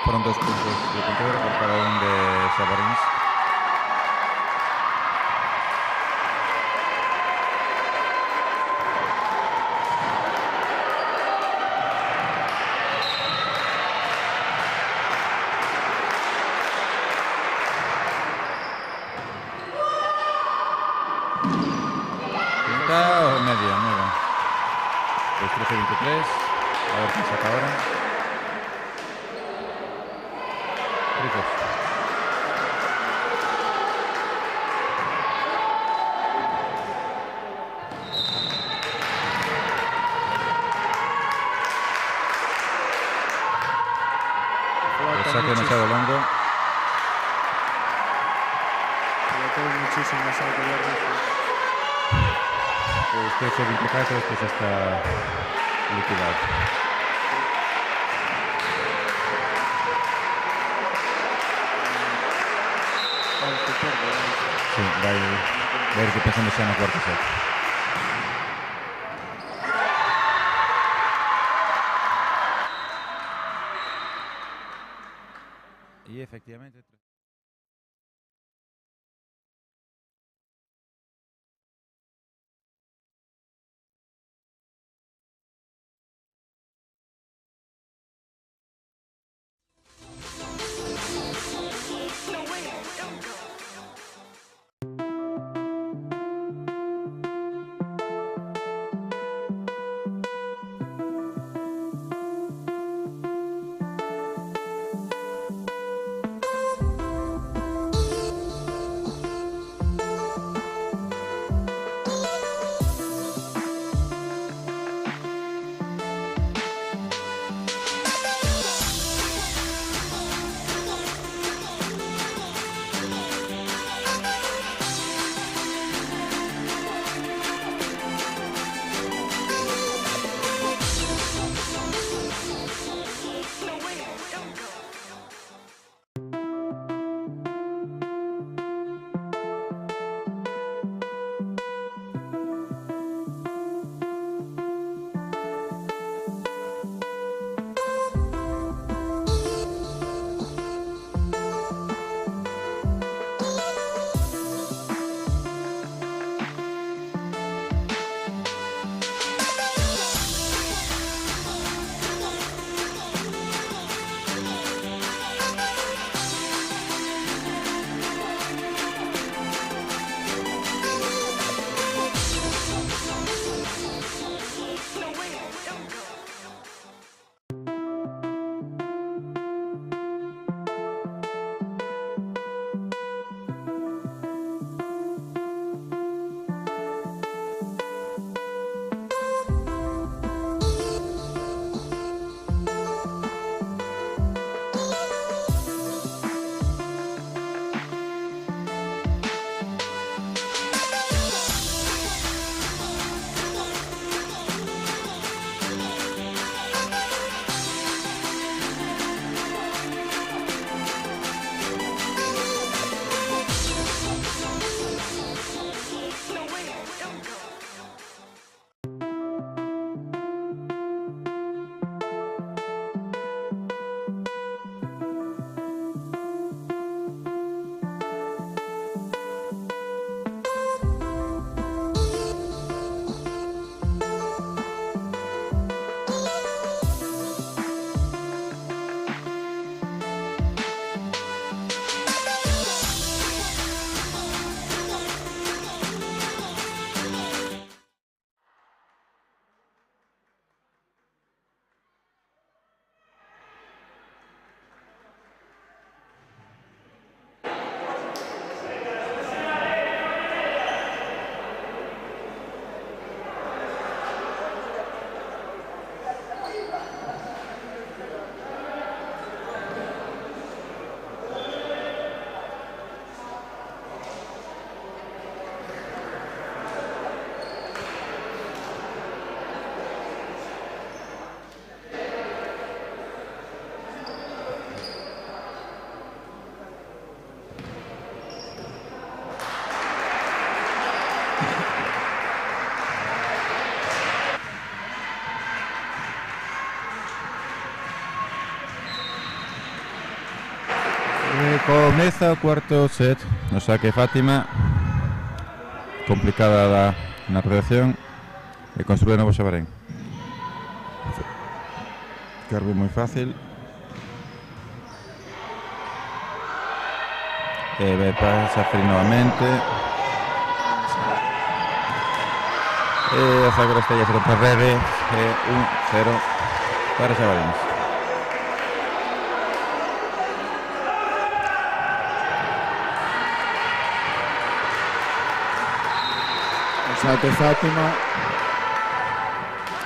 Speaker 1: fueron 2 puntos de puntuación por cada uno de Sabarins. O media, nueva. Pues 13-23. A ver qué saca ahora. Rizos. El saque demasiado longo.
Speaker 2: Muchísimo saque de Rizos.
Speaker 1: Pues 13-24, pues está liquidado. Sí, va a ir que pensando sea en la cuarta set. Y efectivamente... Comeza o cuarto set no saque Fátima. Complicada na redacción e construir novo Xabarén. Carve moi fácil. E ve para Safri novamente. E a Zagora Estella se contra Rede. 1-0 para Xabaréns.
Speaker 2: Saque Fátima.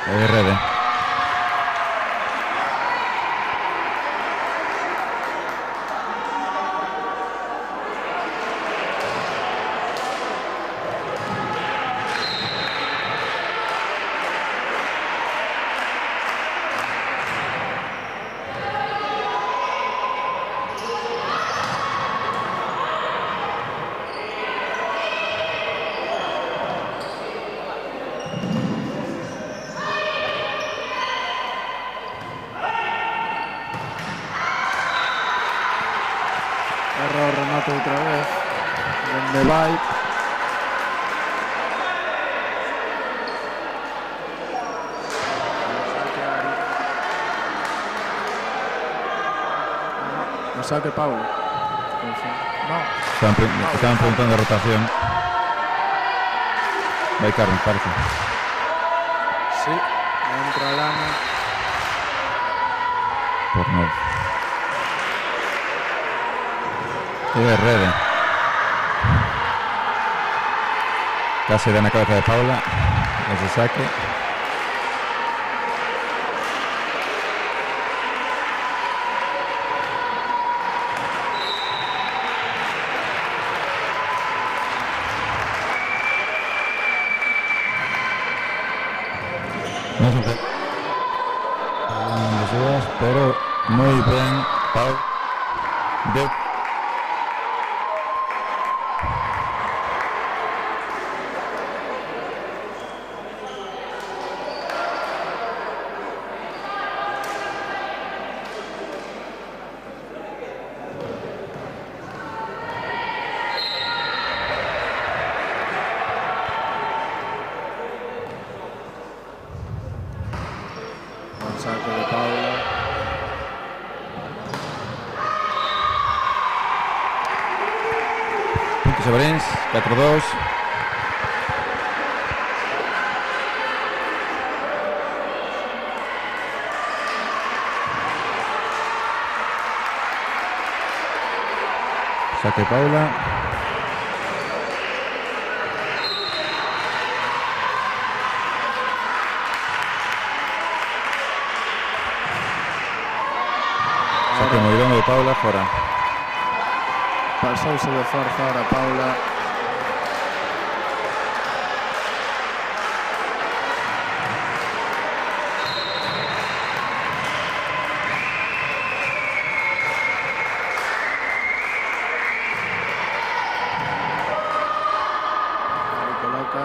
Speaker 1: E Rede.
Speaker 2: Error, remate outra vez. Donde vai. No saque Paulo. No.
Speaker 1: Estaban preguntando a rotación. Vai Carmen, parece.
Speaker 2: Sí. Entra Lana.
Speaker 1: Por 9. E Rede. Casi da na cabeza de Paula. Ese saque. No sé pero muy bien Paula de
Speaker 2: Saque de Paula.
Speaker 1: punto Xabaréns, 4-2. Saque Paula. Saque Moirón de Paula fora.
Speaker 2: Pasouse de forza ahora Paula. Ahí coloca.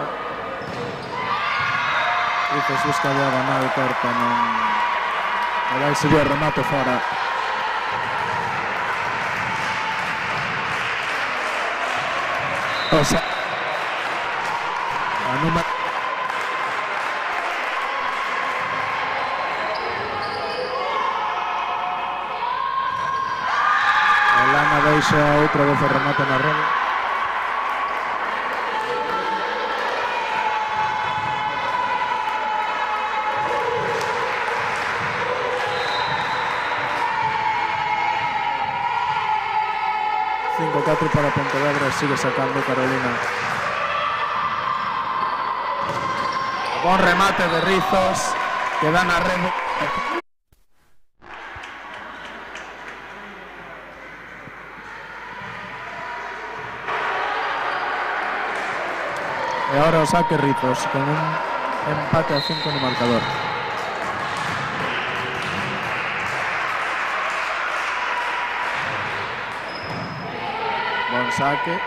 Speaker 2: Dices busca diagonal, corta, non. E vai seguir o remate fora. O sea, a número... Lana deixa outra vez o remate na rede. Para Pontevedra, sigue sacando Carolina. Bon remate de Rizos que dan a rede. E ahora o saque Rizos con un empate a 5 no marcador. Bon saque.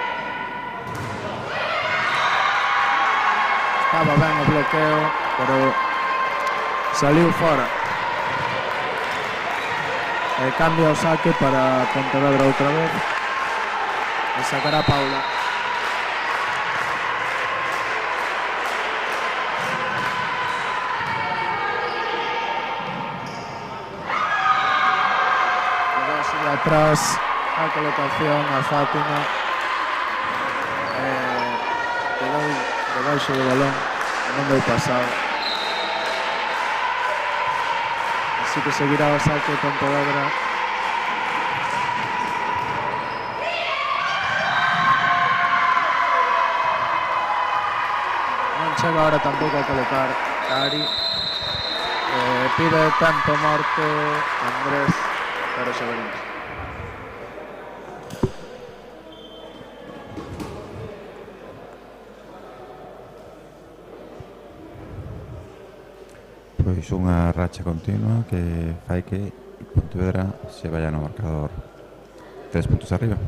Speaker 2: Estaba ben o bloqueo, pero saliu fora. E cambia o saque para Pontevedra outra vez. Le sacará Paula. Atrás a colocación a Fátima, quedou debaixo do balón non deu pasado, así que seguirá o saque Pontevedra. Non chega ahora tampouco a colocar Ari, pide tempo morto Andrés para os Xabaríns.
Speaker 1: Pois unha racha continua que fai que Pontevedra se vaya no marcador 3 puntos arriba.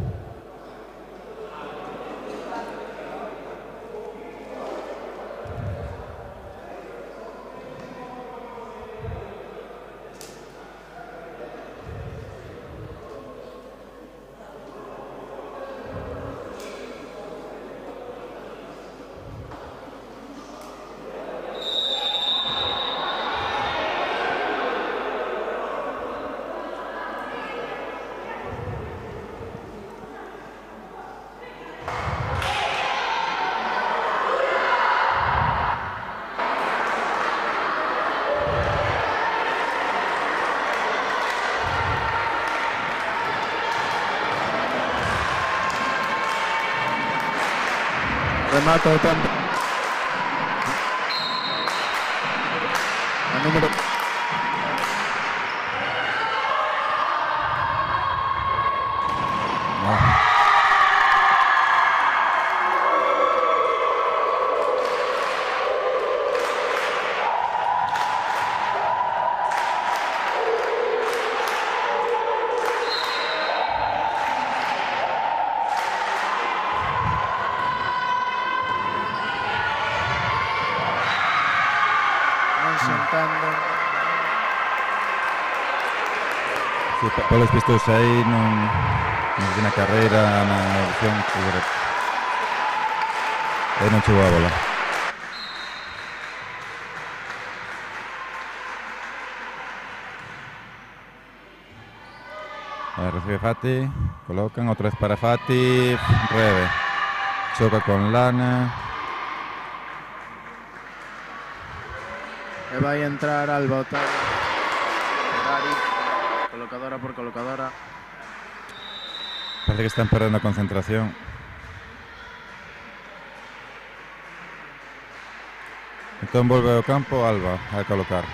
Speaker 2: Remata o tempo. A número...
Speaker 1: Sí, polos pistos aí non na carreira, na opción aí non chegou a bola. Recibe Fati, colocan outra vez para Fati, Rebe choca con Lana
Speaker 2: e vai entrar Alba Otavio, Ferrari, colocadora por colocadora.
Speaker 1: Parece que están perdendo a concentración. Entón volve ao campo Alba a colocar.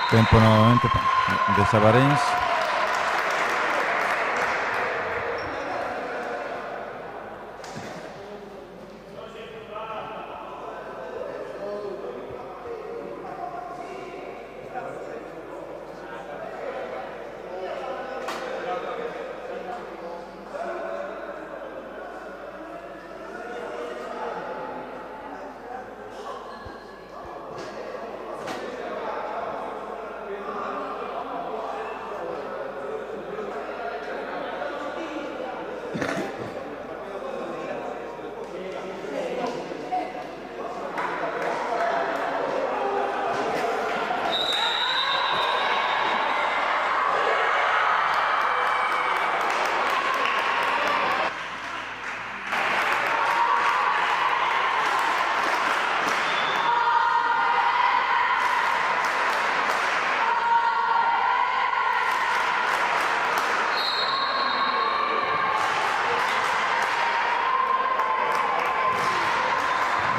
Speaker 1: Tempo novamente de Xabaríns.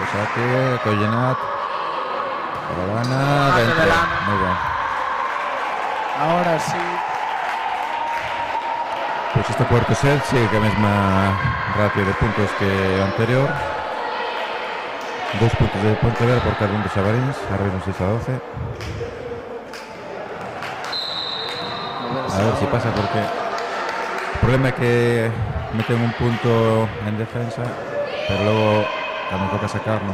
Speaker 1: Saque, Collenat, para Lana, dentro. Muy bien.
Speaker 2: Ahora sí.
Speaker 1: Pues este cuarto set sigue que a mesma ratio de puntos que o anterior. 2 puntos de Pontevedra por cada un de Xabaríns, ahora mismo 6-12. A ver si pasa porque el problema é que meten un punto en defensa, pero luego cuando toca sacarlo,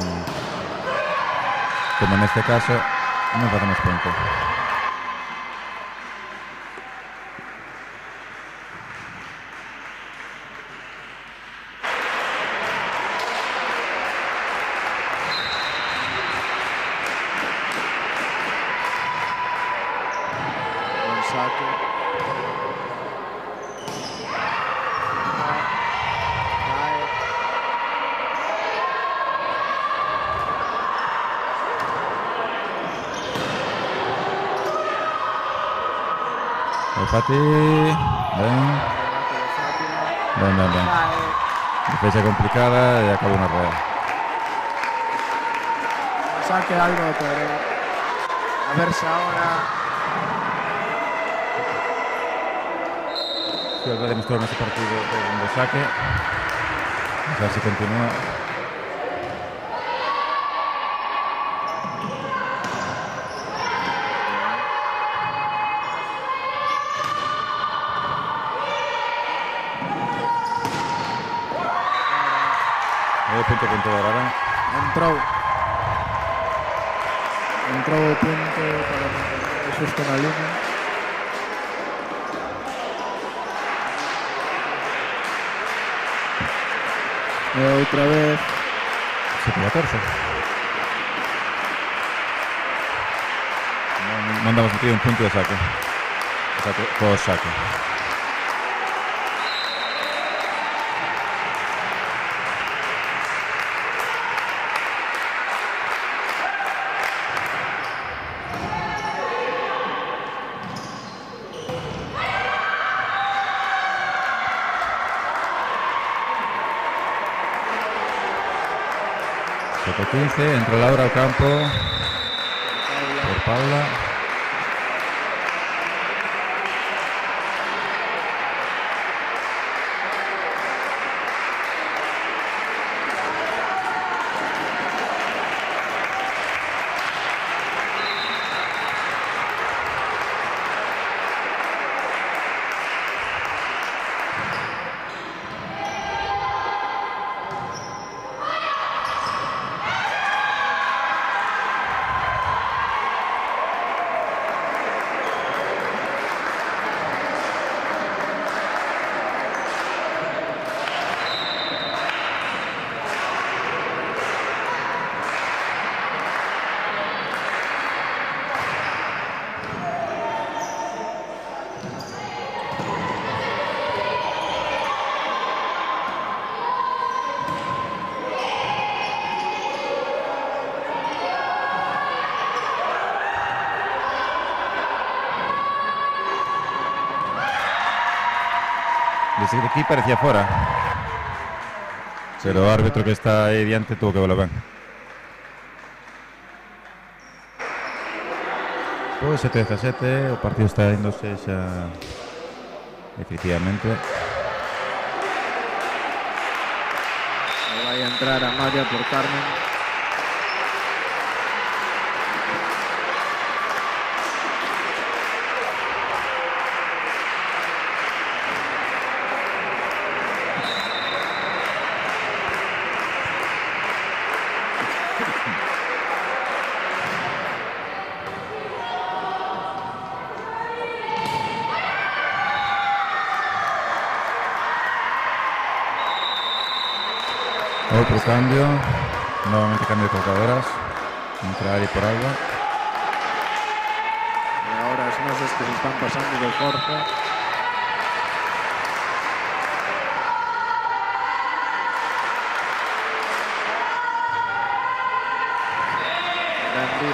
Speaker 1: como en este caso, no facemos punto.
Speaker 2: Buen saque. Cae.
Speaker 1: El Fati, ven,
Speaker 2: Remate de Fátima.
Speaker 1: ven.
Speaker 2: Cae.
Speaker 1: Defensa complicada y acaba una rueda.
Speaker 2: Saque algo, pero a ver si ahora
Speaker 1: Ciudad demostró en este partido de saque. Vamos a ver si continúa. Punto de ahora.
Speaker 2: entró o punto para mantener xusto na línea. E outra vez
Speaker 1: 7-14. No andamos metido un punto de saque. Todo saque. Por 15, entra Laura al campo por Paula. Desde aquí parecía fuera, pero el árbitro que está ahí diante tuvo que volver. Pues 7-7, o partido está índose xa definitivamente.
Speaker 2: vai a entrar a Maya por Carmen.
Speaker 1: Otro cambio, nuevamente cambio de colocadoras, entra Ari por agua.
Speaker 2: Y ahora es más que se están pasando de Jorge.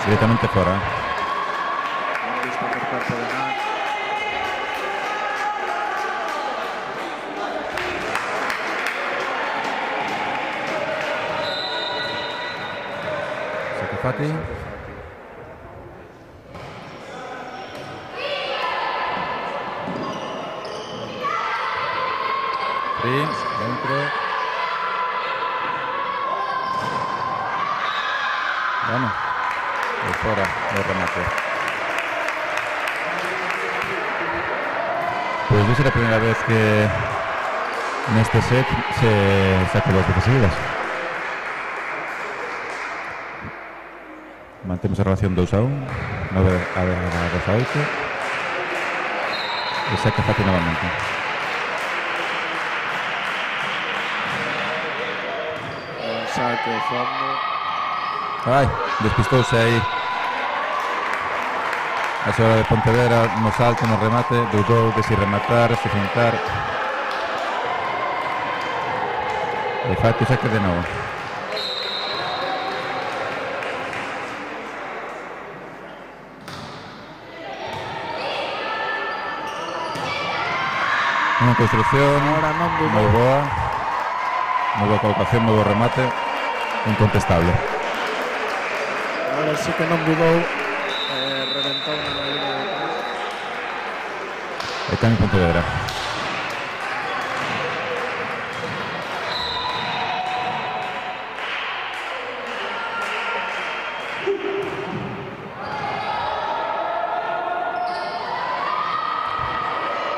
Speaker 1: Directamente fuera.
Speaker 2: Visto por parte de Nat.
Speaker 1: Fati. Free, dentro. Bueno, de fuera, de remate. Pues no es la primera vez que Neste set se saca 2 veces seguidas. Mantemos a relación 2-1, 9-2-8. E saca fácil novamente.
Speaker 2: Saque fondo.
Speaker 1: Ai, despistouse aí. A xogadora de Pontevedra no salto, no remate, dudou de si rematar, se fintar. E fai o saque de novo. Unha construcción
Speaker 2: Ahora non dudou.
Speaker 1: moi boa. Moi boa colocación, moi bo remate. Incontestable.
Speaker 2: Ahora sí que non dudou. Reventou na línea de tres.
Speaker 1: E cambio Pontevedra.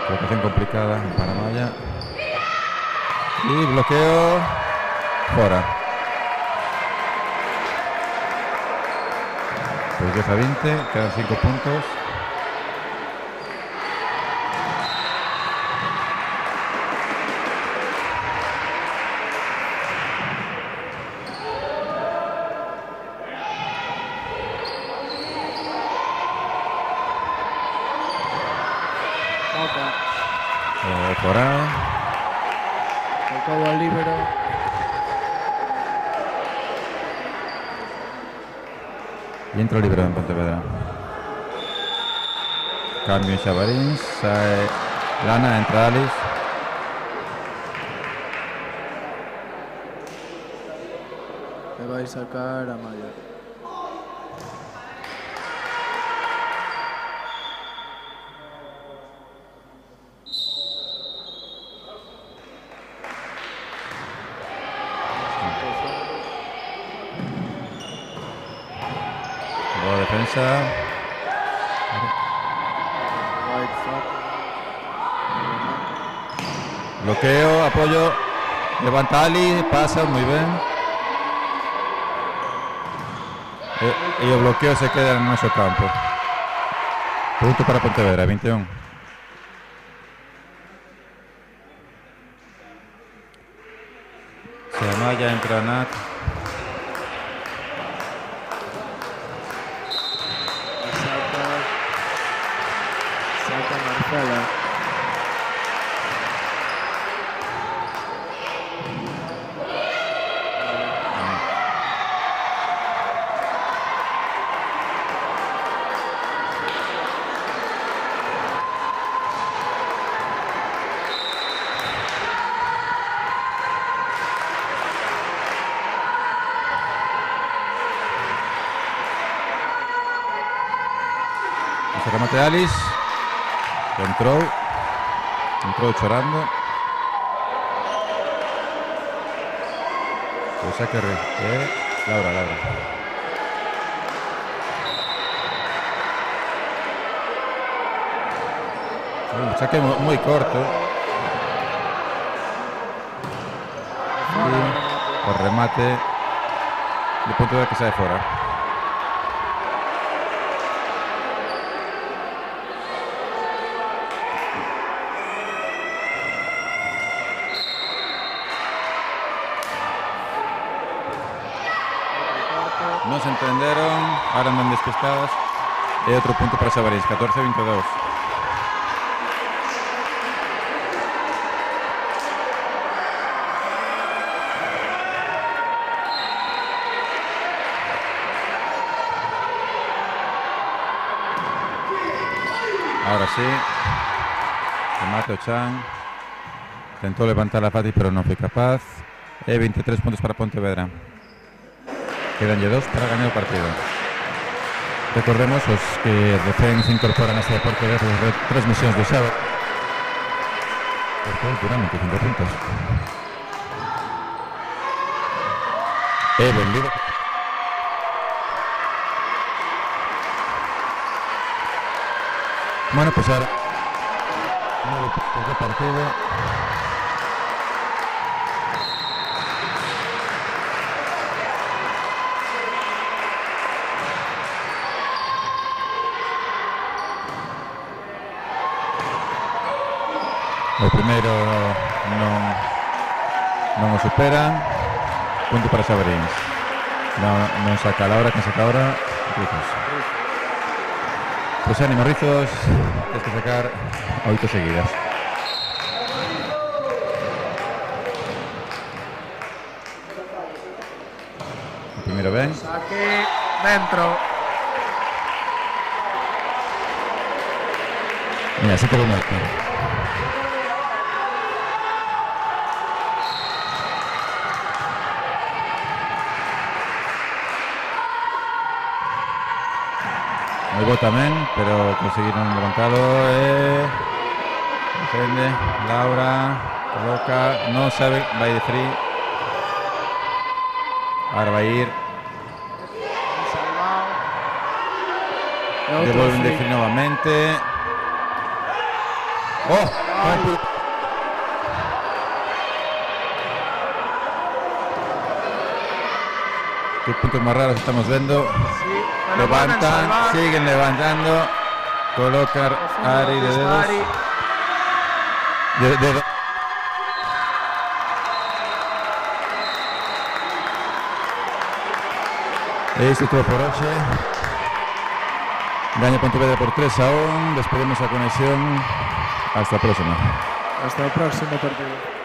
Speaker 1: Colocación complicada para Maya. Y bloqueo. Fora. Pues 10-20, quedan 5 puntos. Fora.
Speaker 2: Tocou al líbero.
Speaker 1: Y entra o libero en Pontevedra. Cambio en Xabarín. Sae Lana, entra Alice.
Speaker 2: Que vai sacar a Maya.
Speaker 1: Boa defensa.
Speaker 2: White Fox.
Speaker 1: Bloqueo, apoyo. Levanta Ali, pasa muy bien. Y el bloqueo se queda en nuestro campo. Punto para Pontevedra, 21. Se Maya, entra Nat.
Speaker 2: Saca Marcela.
Speaker 1: Se remate Alice. Entrou chorando. Pois saque Laura. Saque moi corto. E o remate de Pontevedra que sae fora. Non se entenderon, ahora andan despistadas. E outro punto para Xabarís, 14-22. Ahora sí. Remate o Chan. Tentou levantar a Fati, pero non foi capaz. E 23 puntos para Pontevedra. Quedanlle 2 para ganar o partido. Recordemos os que recén se incorporan a este deporte de transmisións do sábado. Porque duran 25 puntos. Ben libre. Bueno, pues ahora 9 puntos de partido. O primeiro non o superan. Punto para Sabarins. Non saca a Laura, quen saca ahora? Rizos. Pois ánimo, Rizos. Tens que sacar 8 seguidas. O primeiro ben.
Speaker 2: Saque dentro.
Speaker 1: Mira, 7-1. Moi bo tamén, pero conseguiron levantalo e... defende, Laura, coloca, non sabe, vai de free. Ahora vai ir, devolven de free novamente. ¡Oh! Qué puntos más raros estamos viendo.
Speaker 2: Sí,
Speaker 1: Levantan, siguen levantando. Colocar Ari de dedos. De isto todo por hoxe. Gaña Pontevedra por 3-1. Despedimos a conexión. Hasta a próxima.
Speaker 2: Hasta o próximo partido.